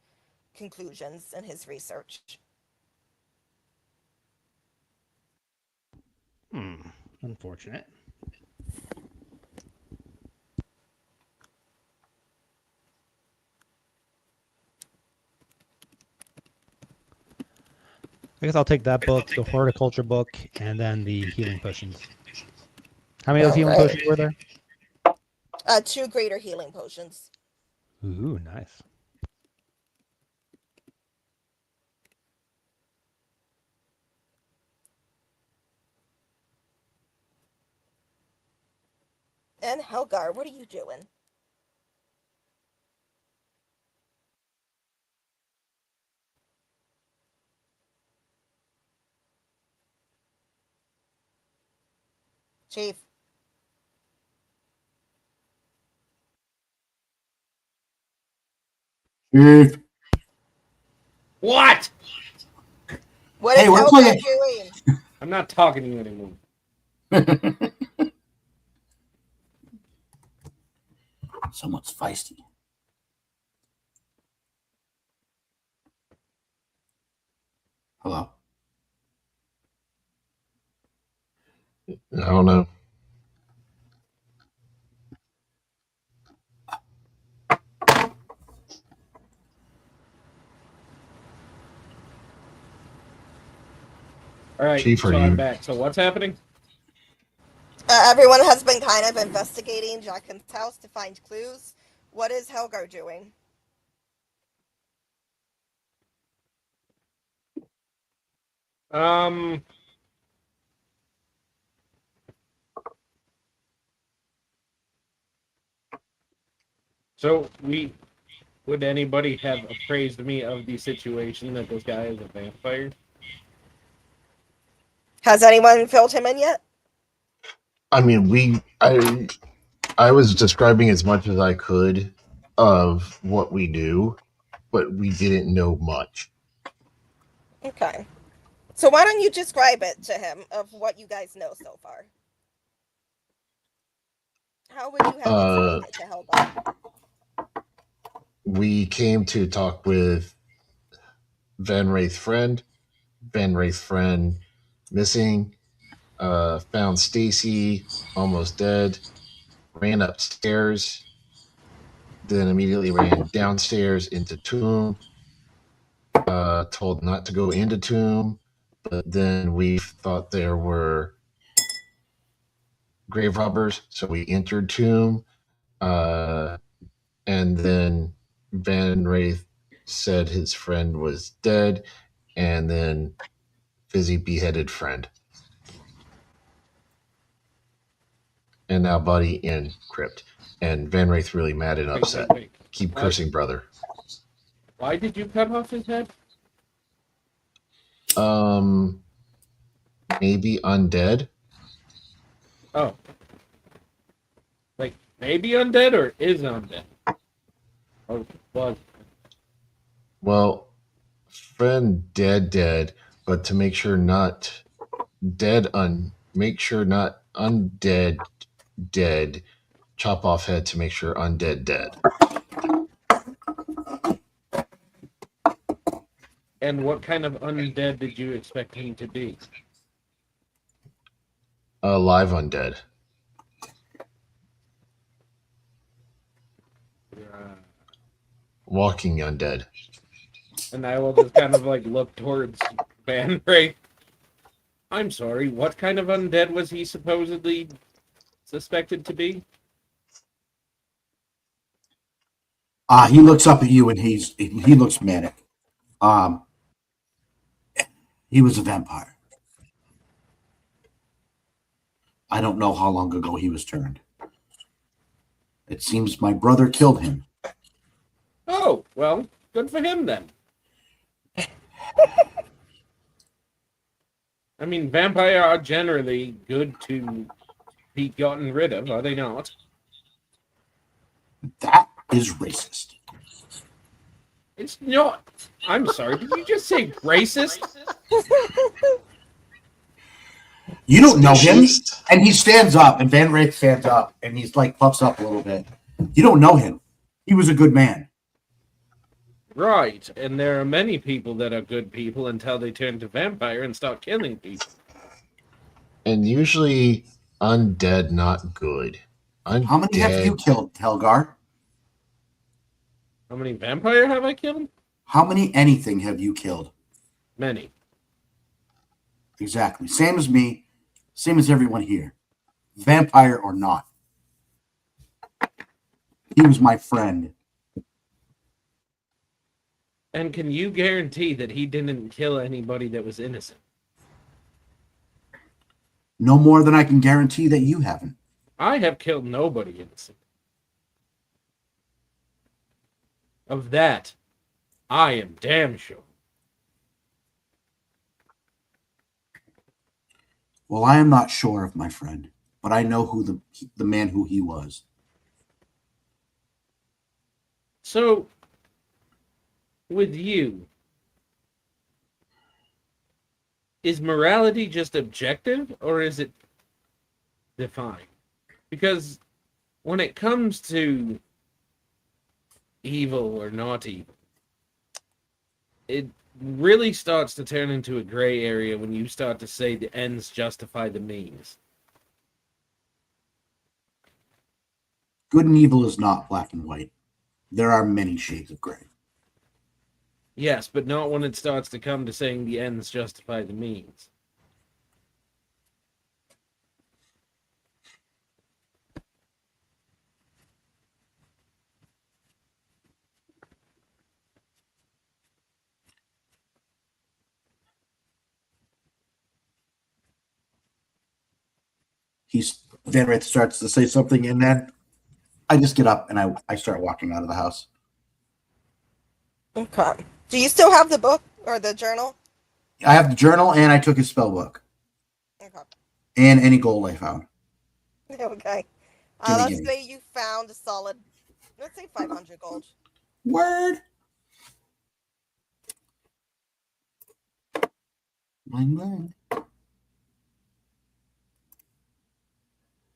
conclusions in his research. hmm. Unfortunate. I guess I'll take that book, the horticulture book, and then the healing potions. How many of those All healing right. potions were there? Two greater healing potions. Ooh, nice. And Helgar, what are you doing? Chief, Chief. What? what is Hey, we're Helgar playing. doing? I'm not talking to you anymore. Someone's feisty. Hello. I don't know. All right, Chief, are so I'm you back. So what's happening? Everyone has been kind of investigating Jackin's house to find clues. What is Helgar doing? Um, So would anybody have appraised me of the situation that this guy is a vampire? Has anyone filled him in yet? I mean, I was describing as much as I could of what we knew, but we didn't know much. Okay. So why don't you describe it to him of what you guys know so far? How would you have Uh, explained it to Helga? we came to talk with Van Wraith's friend. Van Wraith's friend missing. Found Stacy almost dead. Ran upstairs. Then immediately ran downstairs into Tomb. Told not to go into Tomb, but then we thought there were grave robbers, so we entered Tomb. Uh, and then Van Wraith said his friend was dead, and then Fizzy beheaded friend. And now Buddy in crypt. And Van Wraith really mad and upset. Wait. Keep Why- cursing, brother. Why did you cut off his head? Maybe undead. Oh. Like, maybe undead or is undead? Or was. Well, friend dead, but to make sure not make sure not undead dead. Chop off head to make sure undead dead. And what kind of undead did you expect him to be? Live undead. Walking undead. And I will just kind of like look towards Van Wraith. I'm sorry, what kind of undead was he supposedly suspected to be? He looks up at you and he looks manic. He was a vampire. I don't know how long ago he was turned. It seems my brother killed him. Oh, well, good for him then. I mean, vampires are generally good to be gotten rid of, are they not? That is racist. It's not. I'm sorry, did you just say racist? You don't know him, and he stands up, and Van Wraith stands up, and he's like puffs up a little bit. You don't know him. He was a good man. Right, and there are many people that are good people until they turn to vampire and start killing people. And usually undead, not good. Undead. How many have you killed, Helgar? How many vampire have I killed? How many anything have you killed? Many. Exactly. Same as me. Same as everyone here. Vampire or not. He was my friend. And can you guarantee that he didn't kill anybody that was innocent? No more than I can guarantee that you haven't. I have killed nobody innocent. Of that, I am damn sure. Well, I am not sure of my friend, but I know who the man who he was. So, with you, is morality just objective or is it defined? Because when it comes to evil or not evil, it really starts to turn into a gray area when you start to say the ends justify the means. Good and evil is not black and white. There are many shades of gray. Yes, but not when it starts to come to saying the ends justify the means. Van Wraith starts to say something, and then I just get up and I start walking out of the house. Okay. Do you still have the book or the journal? I have the journal and I took his spell book Okay. and any gold I found. Okay. Gimme, Let's gimme. say you found a solid, let's say 500 gold. Word. Bling bling.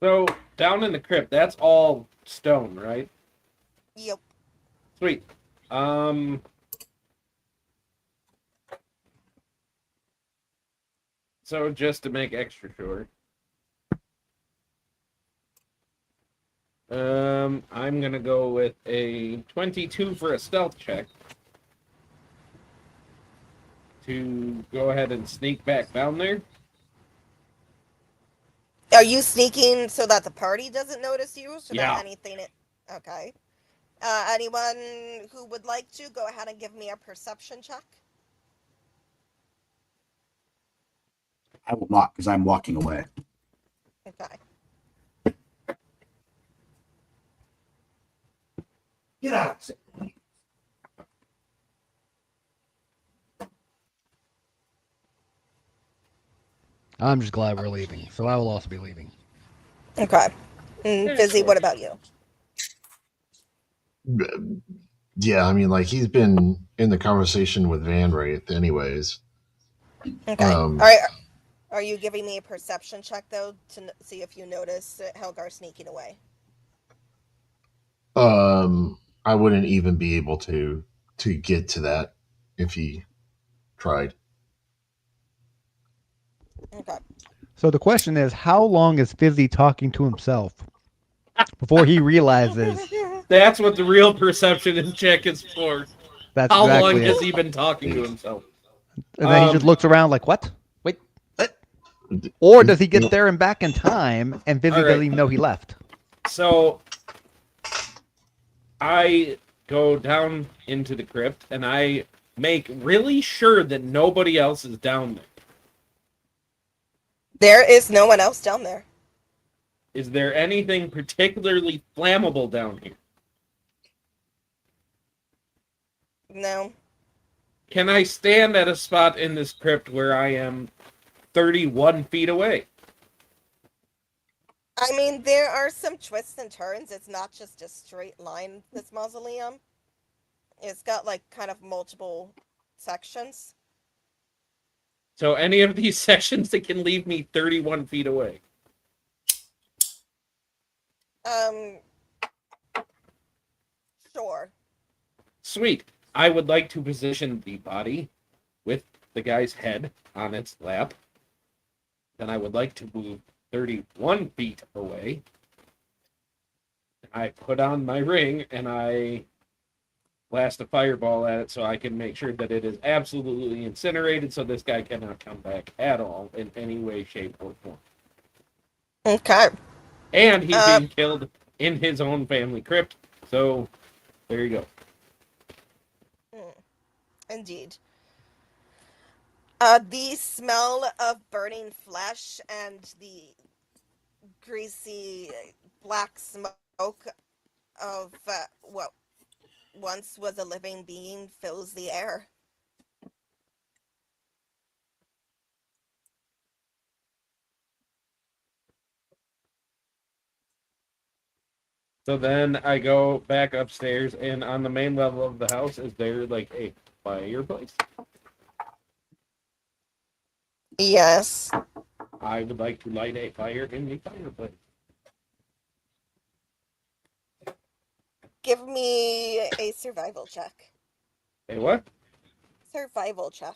So down in the crypt, that's all stone, right? Yep. Sweet. So just to make extra sure, I'm gonna go with a 22 for a stealth check to go ahead and sneak back down there. Are you sneaking so that the party doesn't notice you? So Yeah. that anything. Okay. Anyone who would like to go ahead and give me a perception check? I will not because I'm walking away. Okay. Get out. I'm just glad we're leaving, so I will also be leaving. Okay. Fizzy, what about you? Yeah, I mean, like he's been in the conversation with Van Wraith, anyways. Okay. Um, All right. Are you giving me a perception check though to see if you notice Helgar sneaking away? I wouldn't even be able to get to that if he tried. Okay. So the question is, how long is Fizzy talking to himself before he realizes That's what the real perception check is for. that's How exactly long it? has he been talking to himself? And then he just looks around like, what? Wait, what? Or does he get there and back in time and Fizzy All right. doesn't even know he left? So I go down into the crypt and I make really sure that nobody else is down there. There is no one else down there. Is there anything particularly flammable down here? No. Can I stand at a spot in this crypt where I am 31 feet away? I mean, there are some twists and turns. It's not just a straight line, this mausoleum. It's got, like, kind of multiple sections. So any of these sections that can leave me 31 feet away. Sure. Sweet. I would like to position the body with the guy's head on its lap. Then I would like to move 31 feet away. I put on my ring and I blast a fireball at it so I can make sure that it is absolutely incinerated so this guy cannot come back at all in any way, shape, or form. Okay. And he's being killed in his own family crypt. So there you go. Indeed. The smell of burning flesh and the greasy black smoke of what once was a living being fills the air. So then I go back upstairs, and on the main level of the house, is there like a fireplace? Yes. I would like to light a fire in the fireplace. Give me a survival check. A what? Survival check.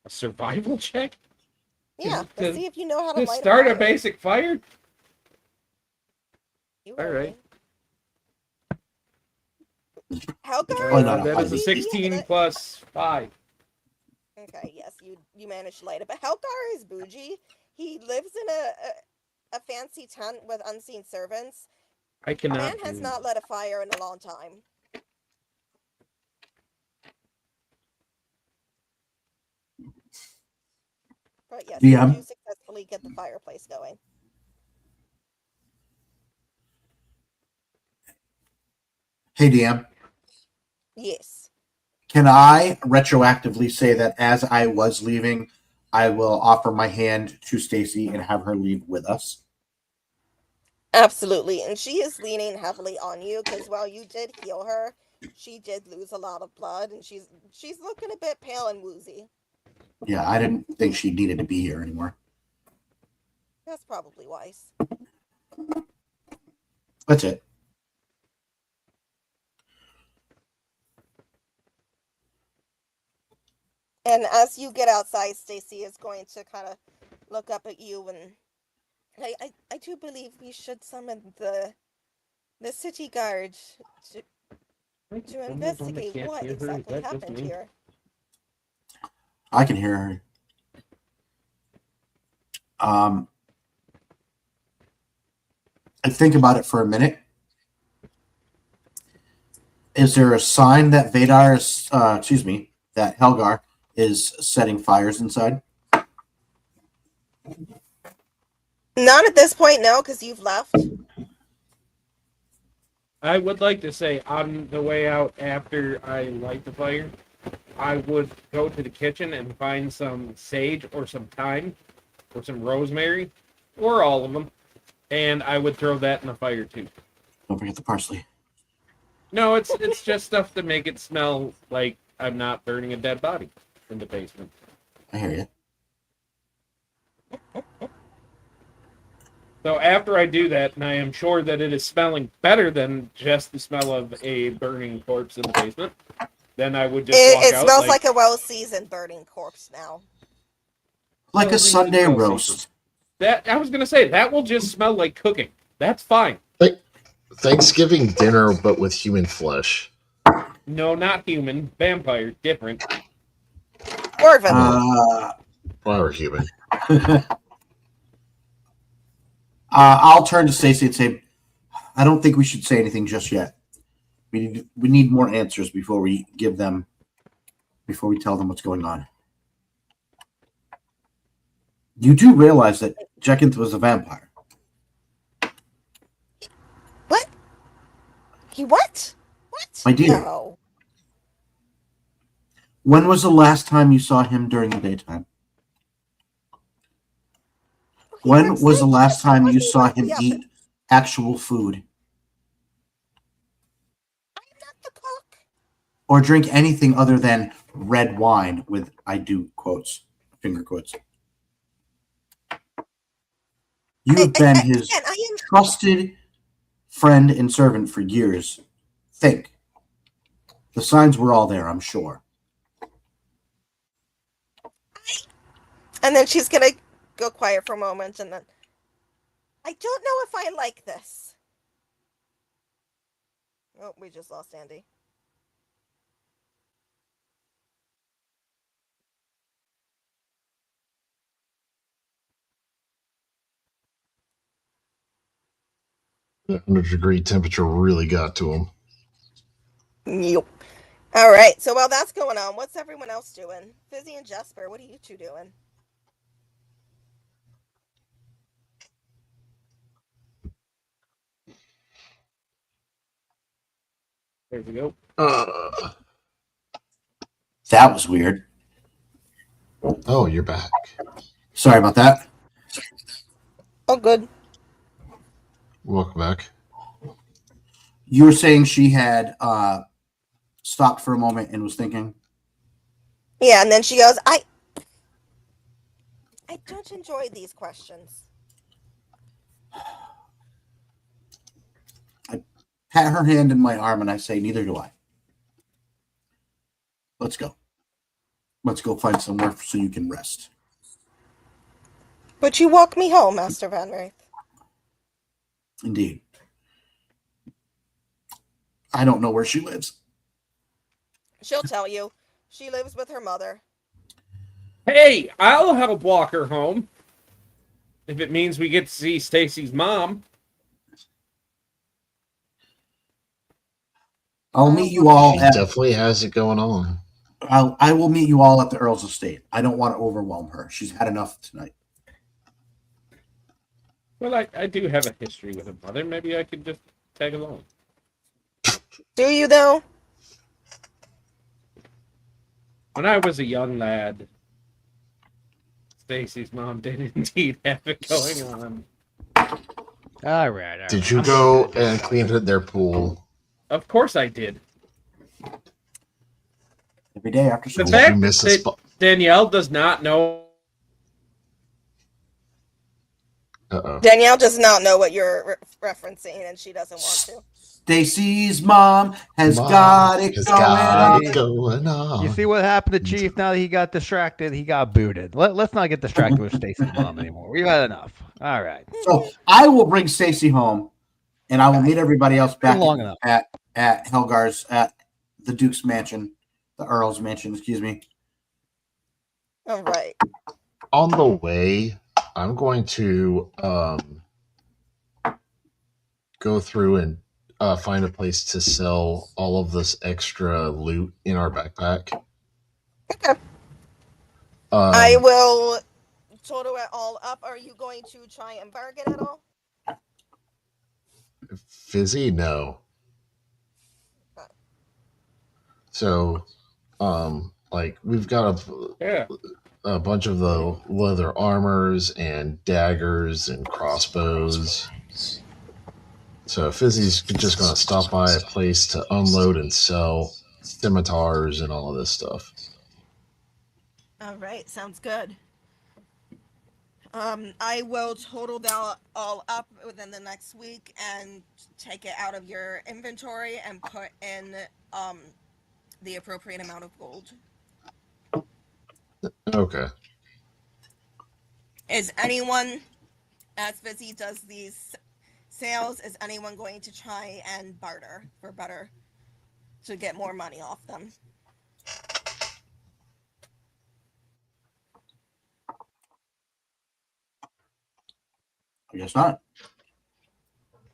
A survival check? Yeah, To- let's see if you know how to To light start a a fire. basic fire? You All heard right. me. Helgar, Probably not a That is a fire. 16 plus 5. Okay, yes, you managed to light it. But Helgar is bougie. He lives in a fancy tent with unseen servants. I cannot. Man has do- not lit a fire in a long time. But yes, you DM. do successfully get the fireplace going. Hey, DM. Yes. Can I retroactively say that as I was leaving, I will offer my hand to Stacy and have her leave with us? Absolutely. And she is leaning heavily on you because while you did heal her, she did lose a lot of blood and she's looking a bit pale and woozy. Yeah, I didn't think she needed to be here anymore. That's probably wise. That's it. And as you get outside, Stacy is going to kind of look up at you and I do believe we should summon the city guard to investigate what exactly happened here. I can hear her. I think about it for a minute. Is there a sign that Vadar is, that Helgar is setting fires inside? Not at this point, no, because you've left. I would like to say on the way out after I light the fire, I would go to the kitchen and find some sage or some thyme or some rosemary or all of them, and I would throw that in the fire too. Don't forget the parsley. No, it's just stuff to make it smell like I'm not burning a dead body in the basement. I hear you. So after I do that, and I am sure that it is smelling better than just the smell of a burning corpse in the basement, then I would just walk It out. smells like a well-seasoned burning corpse now. Like Well, a Sunday well roast. that I was gonna say that will just smell like cooking. That's fine. Thanksgiving dinner, but with human flesh. No, not human, vampire, different. Dwarven. Or human. I'll turn to Stacy and say, I don't think we should say anything just yet. We need more answers before we tell them what's going on. You do realize that Jekinth was a vampire. What? He what? What? My dear. No. When was the last time you saw him during the daytime? He When works was the night last shift. time you He saw wakes him me up eat actual food I'm not the cook. or drink anything other than red wine with I do quotes, finger quotes? You have been his Again, I am. trusted friend and servant for years. Think. The signs were all there, I'm sure. And then she's gonna go quiet for a moment, and then I don't know if I like this. Oh, we just lost Andy. The 100-degree temperature really got to him. Yep. All right. So while that's going on, what's everyone else doing? Fizzy and Jesper, what are you two doing? There we go. That was weird. Oh, you're back. Sorry about that. Oh, good. Welcome back. You were saying she had stopped for a moment and was thinking. Yeah, and then she goes, I don't enjoy these questions. I pat her hand in my arm and I say, neither do I. Let's go. Let's go find somewhere so you can rest. But you walk me home, Master Van Wraith. Indeed. I don't know where she lives. She'll tell you. She lives with her mother. Hey, I'll help walk her home. If it means we get to see Stacy's mom. I'll meet you all She at definitely has it going on. I will meet you all at the Earl's estate. I don't want to overwhelm her. She's had enough tonight. Well, I do have a history with a mother. Maybe I could just tag along. Do you though? When I was a young lad, Stacy's mom did indeed have it going on. All right. Did you I'm gonna go do and that. clean their pool? Of course I did. Every day after The school. Did you fact miss a that spot? Danielle does not know. Uh-oh. Danielle does not know what you're referencing, and she doesn't want to. Stacy's mom has Mom got it has going got on. it going You on. see what happened to Chief now that he got distracted? He got booted. Let's not get distracted with Stacy's mom anymore. We've had enough. All right. So I will bring Stacy home, and I will meet everybody else It's been back long enough. at Helgar's, at the Duke's mansion, the Earl's mansion. Excuse me. All right. On the way, I'm going to go through and find a place to sell all of this extra loot in our backpack. Okay. I Um, will total it all up. Are you going to try and bargain at all? Fizzy, no. So, like we've got Yeah. a bunch of the leather armors and daggers and crossbows. So Fizzy's just going to stop by a place to unload and sell scimitars and all of this stuff. All right, sounds good. I will total that all up within the next week and take it out of your inventory and put in the appropriate amount of gold. Okay. Is anyone, as Fizzy does these sales, is anyone going to try and barter for better to get more money off them? I guess not.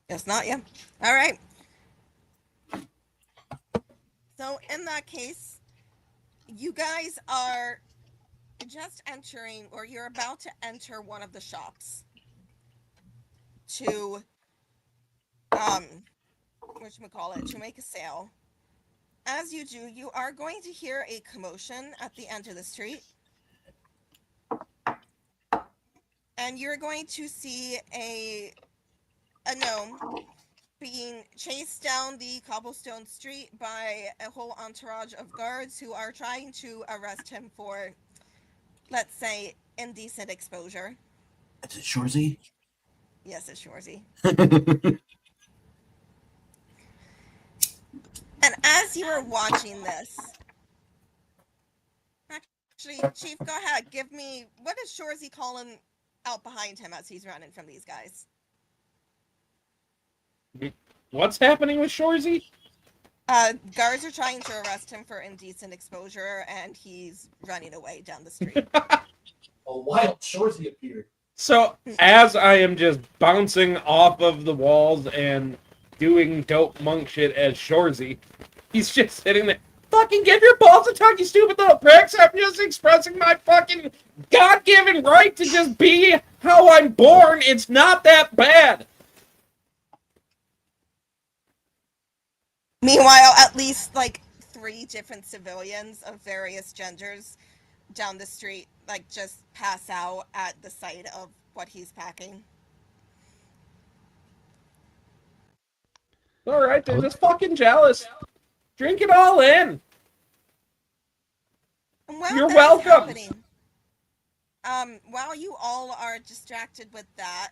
Yes, not yet. All right. So in that case, you guys are just entering, or you're about to enter one of the shops to whatchamacallit, to make a sale. As you do, you are going to hear a commotion at the end of the street. And you're going to see a gnome being chased down the cobblestone street by a whole entourage of guards who are trying to arrest him for, let's say, indecent exposure. Is it Shorzy? Yes, it's Shorzy. And as you are watching this, actually, Chief, go ahead. Give me, what is Shorzy calling out behind him as he's running from these guys? What's happening with Shorzy? Guards are trying to arrest him for indecent exposure, and he's running away down the street. A wild Shorzy appeared. So, as I am just bouncing off of the walls and doing dope monk shit as Shorzy, he's just sitting there. Fucking give your balls a tug, you stupid little pricks! I'm just expressing my fucking God-given right to just be how I'm born. It's not that bad. Meanwhile, at least like 3 different civilians of various genders down the street like just pass out at the sight of what he's packing. Alright, they're just fucking jealous. Drink it all in. And while You're that is welcome. happening, while you all are distracted with that,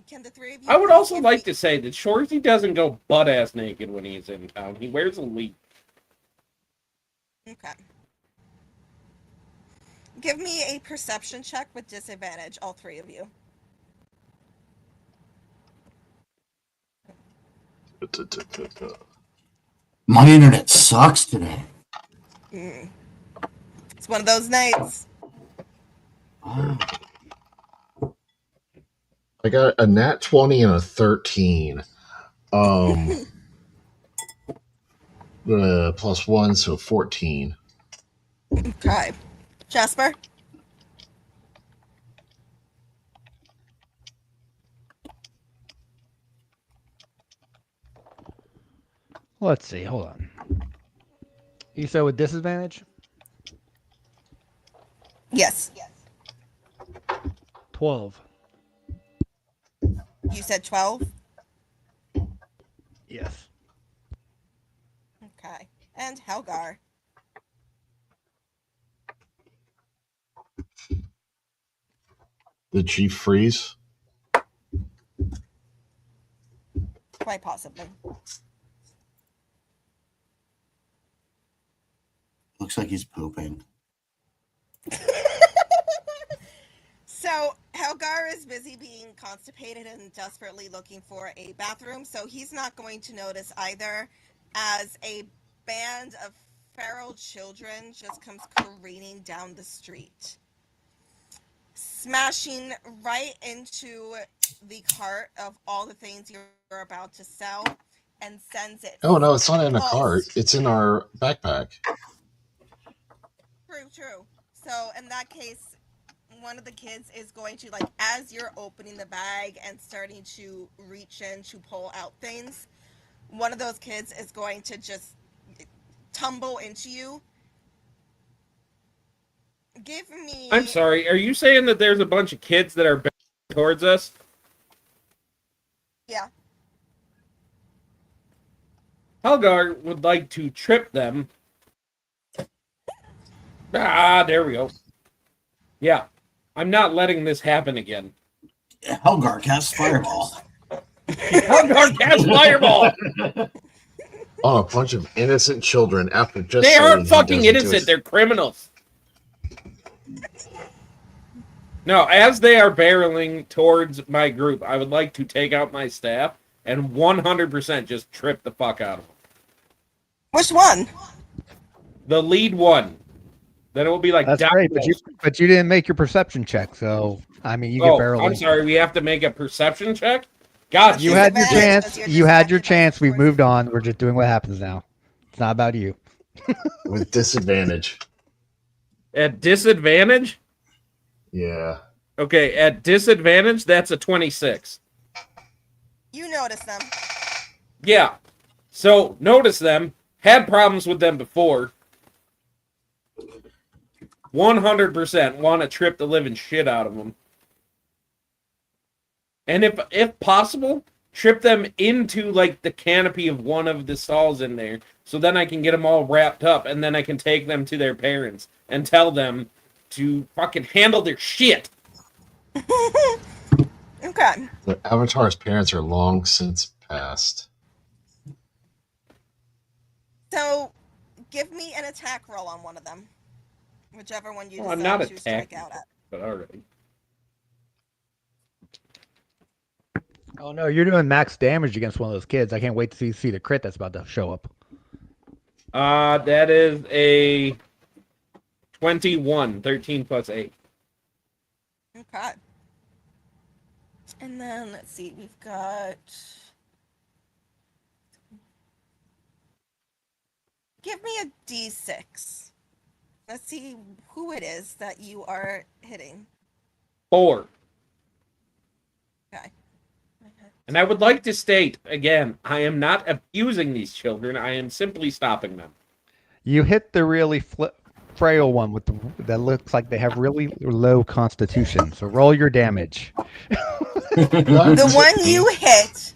can the 3 of you I would please also give like me- to say that Shorzy doesn't go butt-ass naked when he's in town. He wears a leaf. Okay. Give me a perception check with disadvantage, all 3 of you. My internet sucks today. It's one of those nights. Oh. I got a nat 20 and a 13. Plus 1, so 14. Okay. Jasper? Let's see. Hold on. You said with disadvantage? Yes. 12. You said 12? Yes. Okay. And Helgar. Did she freeze? Quite possibly. Looks like he's pooping. So Helgar is busy being constipated and desperately looking for a bathroom, so he's not going to notice either as a band of feral children just comes careening down the street, smashing right into the cart of all the things you're about to sell and sends it. Oh no, it's not in a false. cart. It's in our backpack. True. So in that case, one of the kids is going to, like, as you're opening the bag and starting to reach in to pull out things, one of those kids is going to just tumble into you. Give me... I'm sorry. Are you saying that there's a bunch of kids that are backing towards us? Yeah. Helgar would like to trip them. Ah, there we go. Yeah. I'm not letting this happen again. Helgar casts Fireball. Helgar cast Fireball! On a bunch of innocent children after just They saying aren't he fucking doesn't do innocent. it. They're criminals. No, as they are barreling towards my group, I would like to take out my staff and 100% just trip the fuck out of them. Which one? The lead one. Then it will be like... That's great, but you didn't make your perception check, so I mean you get barely. I'm sorry, we have to make a perception check? God, You had your chance. You had your chance. We've moved on. We're just doing what happens now. It's not about you. With disadvantage. At disadvantage? Yeah. Okay, at disadvantage, that's a 26. You notice them. Yeah. So, notice them. Had problems with them before. 100% want to trip the living shit out of them. And if possible, trip them into, like, the canopy of one of the stalls in there. So then I can get them all wrapped up, and then I can take them to their parents and tell them to fucking handle their shit. Okay. The Avatar's parents are long since passed. So, give me an attack roll on one of them. Whichever one you Well, I'm decide not to strike attacking, out at. but alright. Oh no, you're doing max damage against one of those kids. I can't wait to see the crit that's about to show up. That is a 21, 13 plus 8. Okay. And then, let's see, we've got... Give me a d6. Let's see who it is that you are hitting. 4. Okay. And I would like to state, again, I am not abusing these children. I am simply stopping them. You hit the really frail one with that looks like they have really low constitution. So roll your damage. The one you hit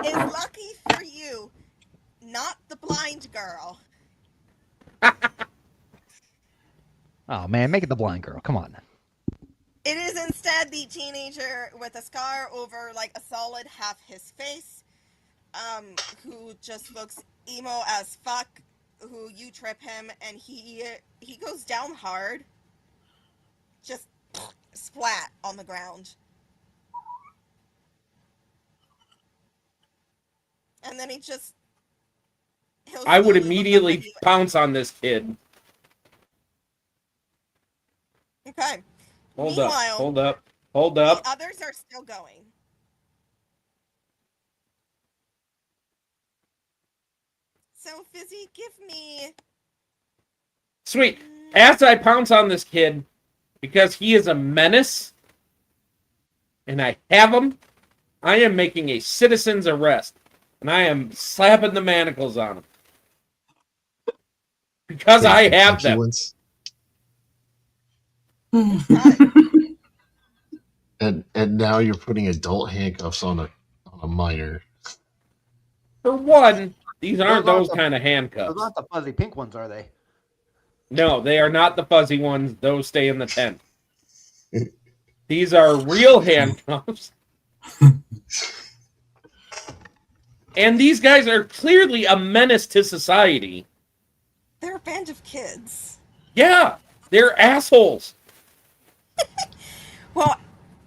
is lucky for you, not the blind girl. Oh man, make it the blind girl. Come on. It is instead the teenager with a scar over like a solid half his face, who just looks emo as fuck, who you trip him and he goes down hard, just splat on the ground. And then I would slowly look up immediately at you. pounce on this kid. Okay. Hold Meanwhile, up. the others are still going. So, Fizzy, give me... Sweet. After I pounce on this kid, because he is a menace, and I have him, I am making a citizen's arrest. and I am slapping the manacles on them. Because Hey, I the have pinky them. ones. And now you're putting adult handcuffs on a minor. For one, these aren't Those aren't those kind of Those handcuffs. aren't the fuzzy pink ones, are they? No, they are not the fuzzy ones. Those stay in the tent. These are real handcuffs. And these guys are clearly a menace to society. They're a band of kids. Yeah, they're assholes. Well,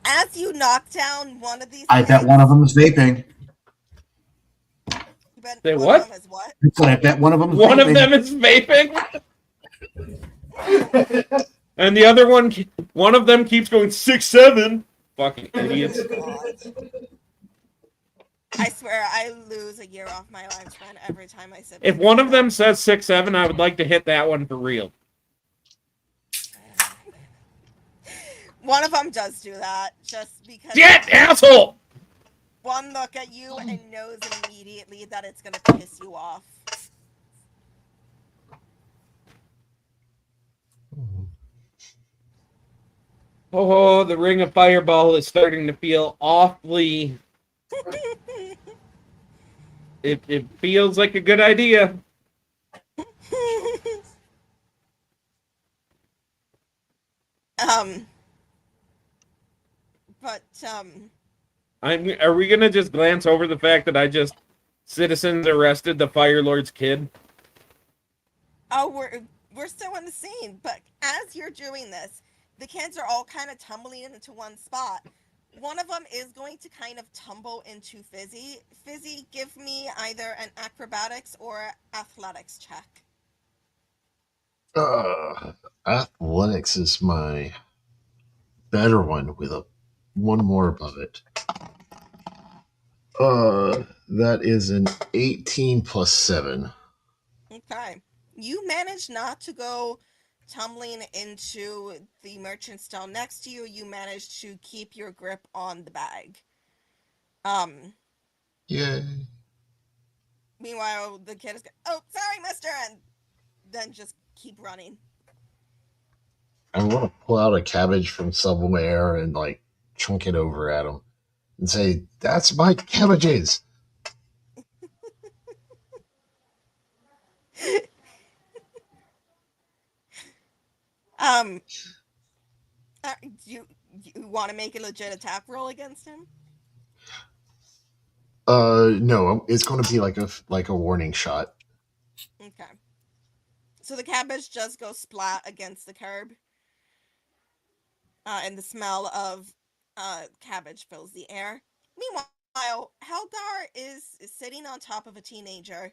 as you knock down one of these I bet kids, one of them is vaping. you bet Say one what? of them is what? I said I bet one of them is One vaping. of them is vaping. And the other one of them keeps going 6'7". Fucking idiots. God. I swear I lose a year off my lifespan every time I sit. If one of them says 6'7", I would like to hit that one for real. One of them does do that just because. Get asshole! One look at you and knows immediately that it's gonna piss you off. Oh, the ring of fireball is starting to feel awfully. It feels like a good idea. Are we gonna just glance over the fact that I just citizens arrested the Fire Lord's kid? Oh, we're still in the scene, but as you're doing this, the kids are all kind of tumbling into one spot. One of them is going to kind of tumble into Fizzy. Fizzy, give me either an acrobatics or athletics check. Athletics is my better one with one more above it. That is an 18 plus 7. Okay. You manage not to go tumbling into the merchant stall next to you. You manage to keep your grip on the bag. Yay. Meanwhile, the kid is going, oh, sorry, mister, and then just keep running. I want to pull out a cabbage from somewhere and like chunk it over at him and say, "That's my cabbages." Do you want to make a legit attack roll against him? No, it's going to be like a warning shot. Okay. So the cabbage just goes splat against the curb. And the smell of cabbage fills the air. Meanwhile, Helgar is sitting on top of a teenager,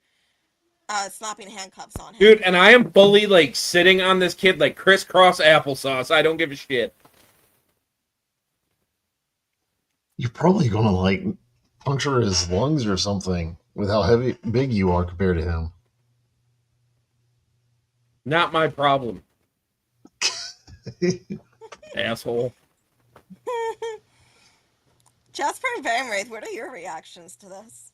slapping handcuffs on him. Dude, and I am fully like sitting on this kid like crisscross applesauce. I don't give a shit. You're probably going to like puncture his lungs or something with how big you are compared to him. Not my problem. Asshole. Jasper and Vanwraith, what are your reactions to this?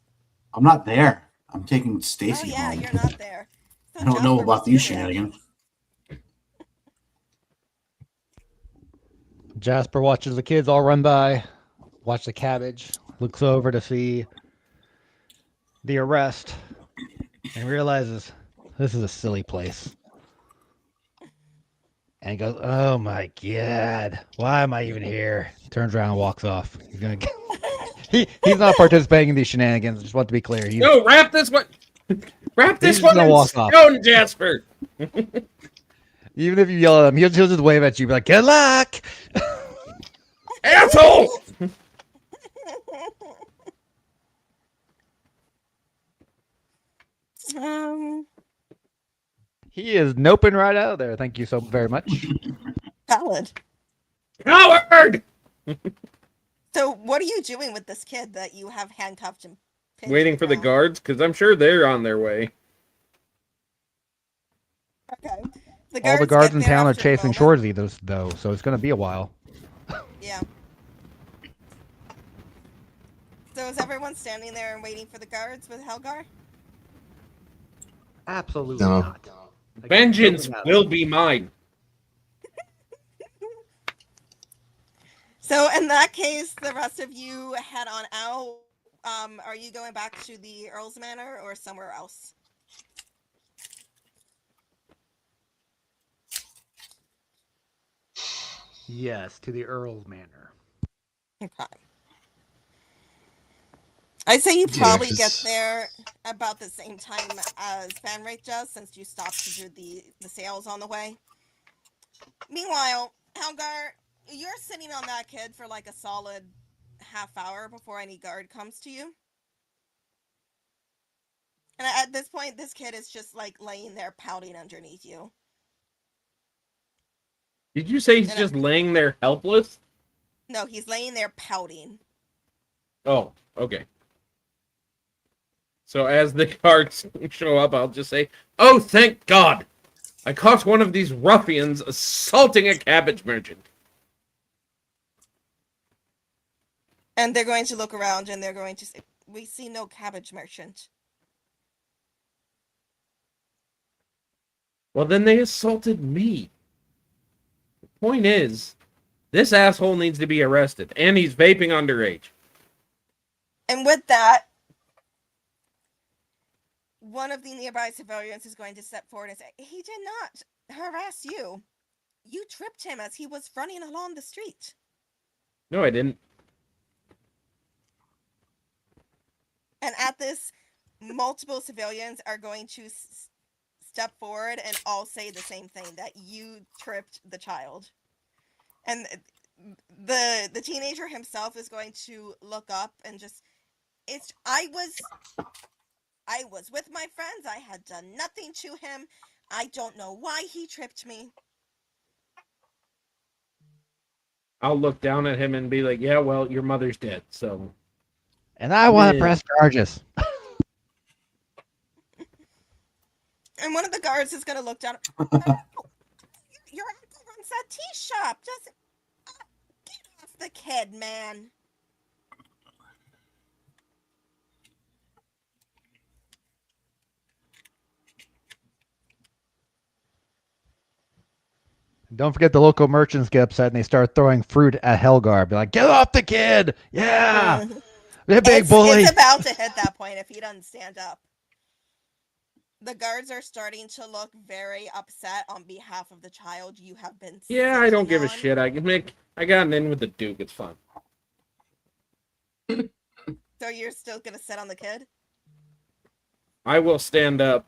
I'm not there. I'm taking Oh Stacy yeah, home. you're not there. So I don't know Jasper, about what's these your reaction? shenanigans. Jasper watches the kids all run by, watch the cabbage, looks over to see the arrest, and realizes this is a silly place. And he goes, "Oh my god, why am I even here?" Turns around and walks off. He's gonna get... he's not participating in these shenanigans. Just want to be clear. No, wrap this one. Wrap this He's one gonna in walk off. stone, Jasper. Even if you yell at him, he'll just wave at you, be like, "Good luck." Asshole. He is noping right out of there. Thank you so very much. Valid. Coward. So what are you doing with this kid that you have handcuffed and pinned Waiting to for the ground? guards, because I'm sure they're on their way. Okay. All the guards get in there town are after a chasing moment. Shorzy, though, so it's going to be a while. Yeah. So is everyone standing there and waiting for the guards with Helgar? Absolutely No. not. I got Vengeance nothing out of will it. be mine. So in that case, the rest of you head on out. Are you going back to the Earl's Manor or somewhere else? Yes, to the Earl's Manor. Okay. I'd say you Yeah, probably get 'cause- there about the same time as Fanrake does, since you stopped to do the sales on the way. Meanwhile, Helgar, you're sitting on that kid for like a solid half hour before any guard comes to you. And at this point, this kid is just like laying there pouting underneath you. Did you say he's And just laying there helpless? no, he's laying there pouting. Oh, okay. So as the guards show up, I'll just say, "Oh, thank God! I caught one of these ruffians assaulting a cabbage merchant." And they're going to look around and they're going to say, "We see no cabbage merchant." Well, then they assaulted me. The point is, this asshole needs to be arrested, and he's vaping underage. And with that, one of the nearby civilians is going to step forward and say, "He did not harass you. You tripped him as he was running along the street." No, I didn't. And at this, multiple civilians are going to step forward and all say the same thing, that you tripped the child. And the teenager himself is going to look up and just, I was with my friends. I had done nothing to him. I don't know why he tripped me. I'll look down at him and be like, "Yeah, well, your mother's dead, so..." And I want to Yeah. press charges. And one of the guards is going to look down. Your uncle runs that tea shop. Just get off the kid, man. Don't forget the local merchants get upset and they start throwing fruit at Helgar. Be like, "Get off the kid! Yeah, the big bully." It's about to hit that point if he doesn't stand up. The guards are starting to look very upset on behalf of the child you have been. Yeah, I don't give a on. shit. I got an in with the Duke. It's fine. So you're still gonna sit on the kid? I will stand up,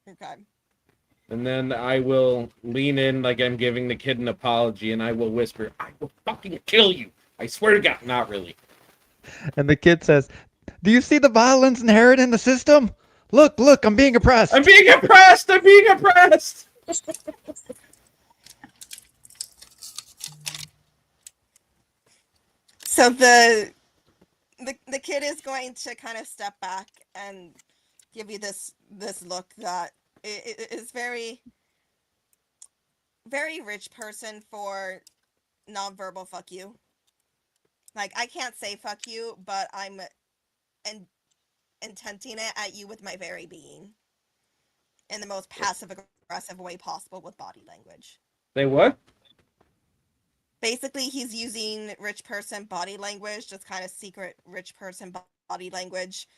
Okay. and then I will lean in like I'm giving the kid an apology, and I will whisper, "I will fucking kill you. I swear to God." Not really. And the kid says, "Do you see the violence inherent in the system? Look, I'm being oppressed." I'm being oppressed! I'm being oppressed! So the kid is going to kind of step back and give you this look that is very rich person for nonverbal fuck you. Like, I can't say fuck you, but I'm intenting it at you with my very being in the most passive aggressive way possible with body language. Say what? Basically, he's using rich person body language, just kind of secret rich person body language,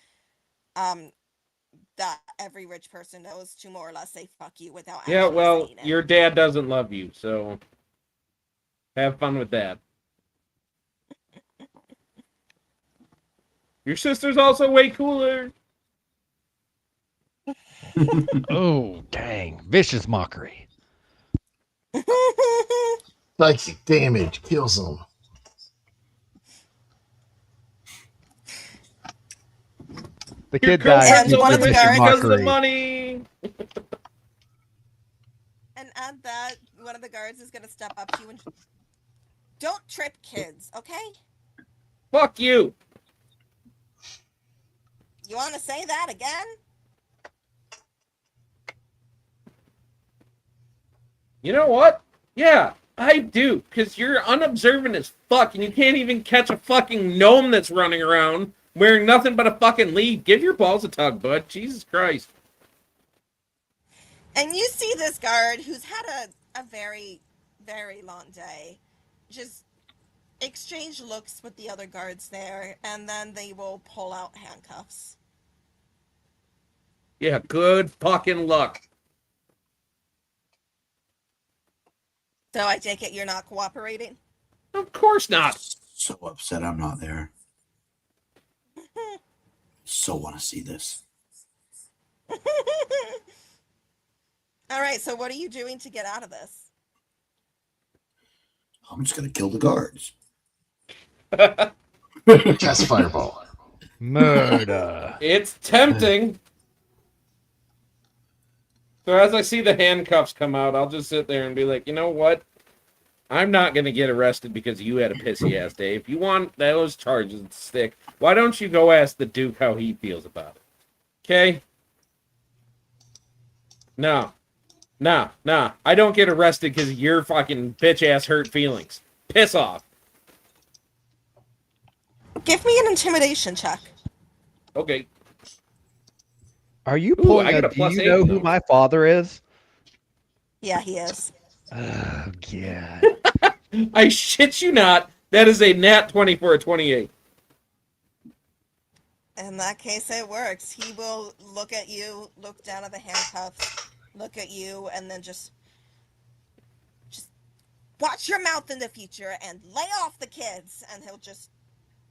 that every rich person knows to more or less say fuck you without Yeah, actually well, saying it. your dad doesn't love you, so have fun with that. Your sister's also way cooler. Oh, dang. Vicious mockery. Psychic damage kills them. The Your kid dies girlfriend's due one to of the only vicious guards- because of the mockery. money. And at that, one of the guards is going to step up to you and don't trip kids, okay? Fuck you. You want to say that again? You know what? Yeah, I do, because you're unobservant as fuck, and you can't even catch a fucking gnome that's running around wearing nothing but a fucking lead. Give your balls a tug, bud. Jesus Christ. And you see this guard who's had a very, very long day just exchange looks with the other guards there, and then they will pull out handcuffs. Yeah, good fucking luck. So I take it you're not cooperating? Of course not. So upset I'm not there. So want to see this. All right, so what are you doing to get out of this? I'm just gonna kill the guards. Cast fireball. Murder. It's tempting. So as I see the handcuffs come out, I'll just sit there and be like, you know what? I'm not going to get arrested because you had a pissy ass day. If you want those charges to stick, why don't you go ask the Duke how he feels about it? Okay? No. I don't get arrested because of your fucking bitch ass hurt feelings. Piss off. Give me an intimidation check. Okay. Are you Ooh, pulling I got a a do plus you 8 know though. who my father is? Yeah, he is. Oh, God. I shit you not. That is a nat 20 for a 28. In that case, it works. He will look at you, look down at the handcuffs, look at you, and then just watch your mouth in the future and lay off the kids. And he'll just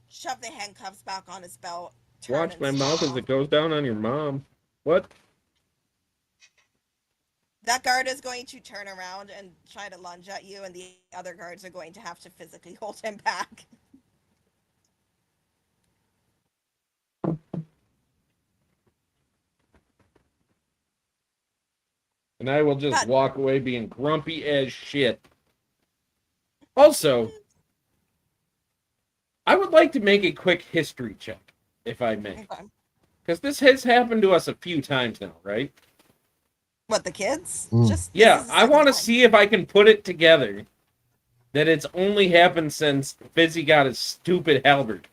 shove the handcuffs back on his belt. Watch my mouth as it goes down on your mom. What? That guard is going to turn around and try to lunge at you, and the other guards are going to have to physically hold him back. And I will just But- walk away being grumpy as shit. Also, I would like to make a quick history check, if I may. Okay. Because this has happened to us a few times now, right? What, the kids? Mm. Just Yeah, this is the I second want to time. see if I can put it together that it's only happened since Fizzy got his stupid halberd.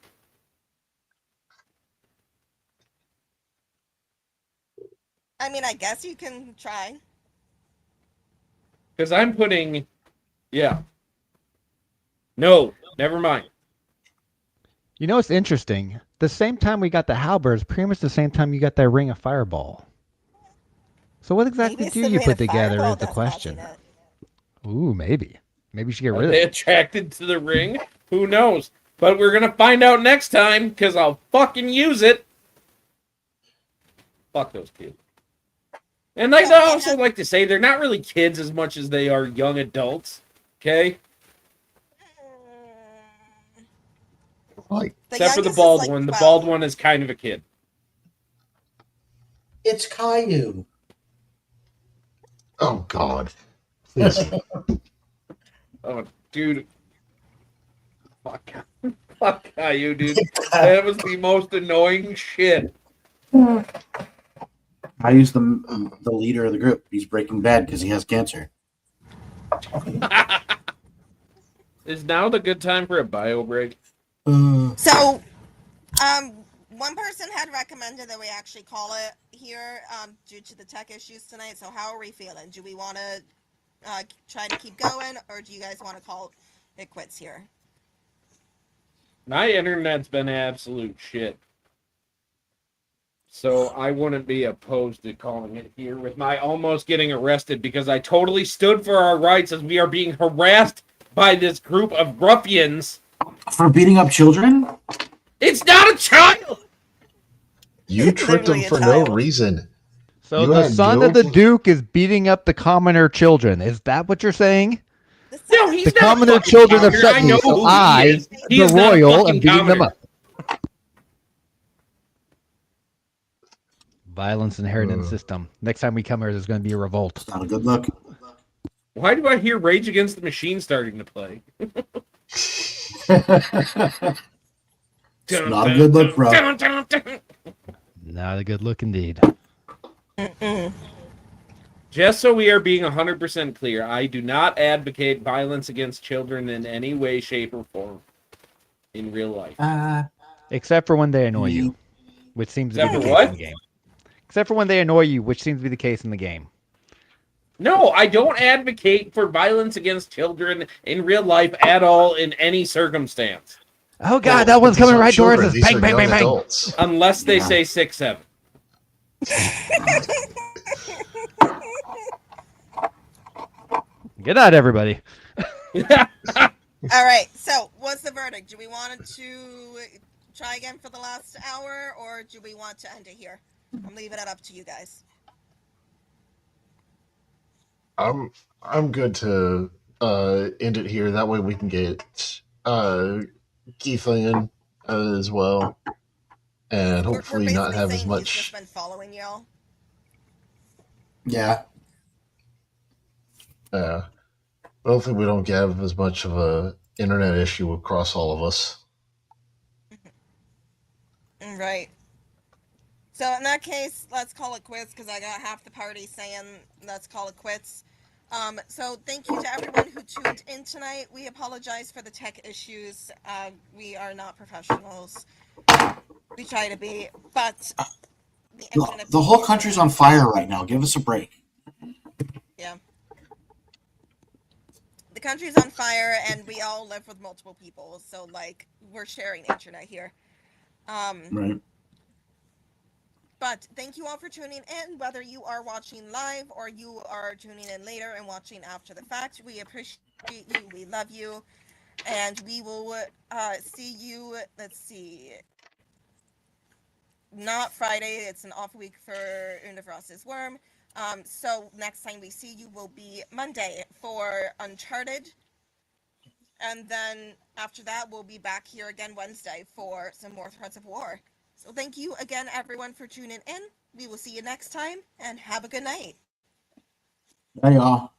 I mean, I guess you can try. Because I'm putting... Yeah. No, never mind. You know what's interesting? The same time we got the halberd is pretty much the same time you got that ring of fireball. So what exactly Maybe it's do the you rain put of together fireball is the that's question. causing it. Ooh, maybe. Maybe you should get Are rid of they it. attracted to the ring? Who knows? But we're going to find out next time, because I'll fucking use it. Fuck those kids. And I'd also like to say they're not really kids as much as they are young adults. Okay? Like, Except for the youngest is bald like one. The 12. bald one is kind of a kid. It's Caillou. oh God. Please. Oh, dude. Fuck. Fuck you, dude. That was the most annoying shit. Caillou's the leader of the group. He's Breaking Bad because he has cancer. Is now the good time for a bio break? So, one person had recommended that we actually call it here due to the tech issues tonight. So, how are we feeling? Do we want to try to keep going, or do you guys want to call it quits here? My internet's been absolute shit. So I wouldn't be opposed to calling it here with my almost getting arrested because I totally stood for our rights as we are being harassed by this group of ruffians. For beating up children? It's not a child! You tripped him Literally a for no child. reason. So You the had son no- of the Duke is beating up the commoner children. Is that what you're saying? No, he's The not a commoner fucking children have commoner. shut I me, know so who I, he is. He the is not a royal, fucking am beating them commoner. up. Violence inherent in the system. Next time we come here, there's going to be a revolt. It's not a good look. Why do I hear Rage Against the Machine starting to play? It's not a good look, bro. Dun, dun, dun. Not a good look indeed. Just so we are being 100% clear, I do not advocate violence against children in any way, shape, or form in real life. Except for when they annoy you, which seems to be Except the for case what? in the game. Except for when they annoy you, which seems to be the case in the game. No, I don't advocate for violence against children in real life at all in any circumstance. Oh god, Well, that one's these coming aren't right towards children; us. these Bang, are bang, young bang, bang. adults. Unless they Yeah. say 6'7". Good night, everybody. All right. So, what's the verdict? Do we want to try again for the last hour, or do we want to end it here? I'm leaving it up to you guys. I'm good to end it here. That way we can get Keith in as well, and We're hopefully not basically have as saying he's just much. been following y'all. Yeah. Hopefully we don't have as much of a internet issue across all of us. Right. So in that case, let's call it quits because I got half the party saying let's call it quits. So thank you to everyone who tuned in tonight. We apologize for the tech issues. We are not professionals. We try to be, but the internet. The whole country's on fire right now. Give us a break. Yeah. The country's on fire, and we all live with multiple people, so like we're sharing internet here. Right. But thank you all for tuning in, whether you are watching live or you are tuning in later and watching after the fact. We appreciate you. We love you. And we will see you, let's see, not Friday. It's an off week for Unifrost's Worm. So next time we see you will be Monday for Uncharted. And then after that, we'll be back here again Wednesday for some more Threads of War. So thank you again, everyone, for tuning in. We will see you next time, and have a good night. There you are.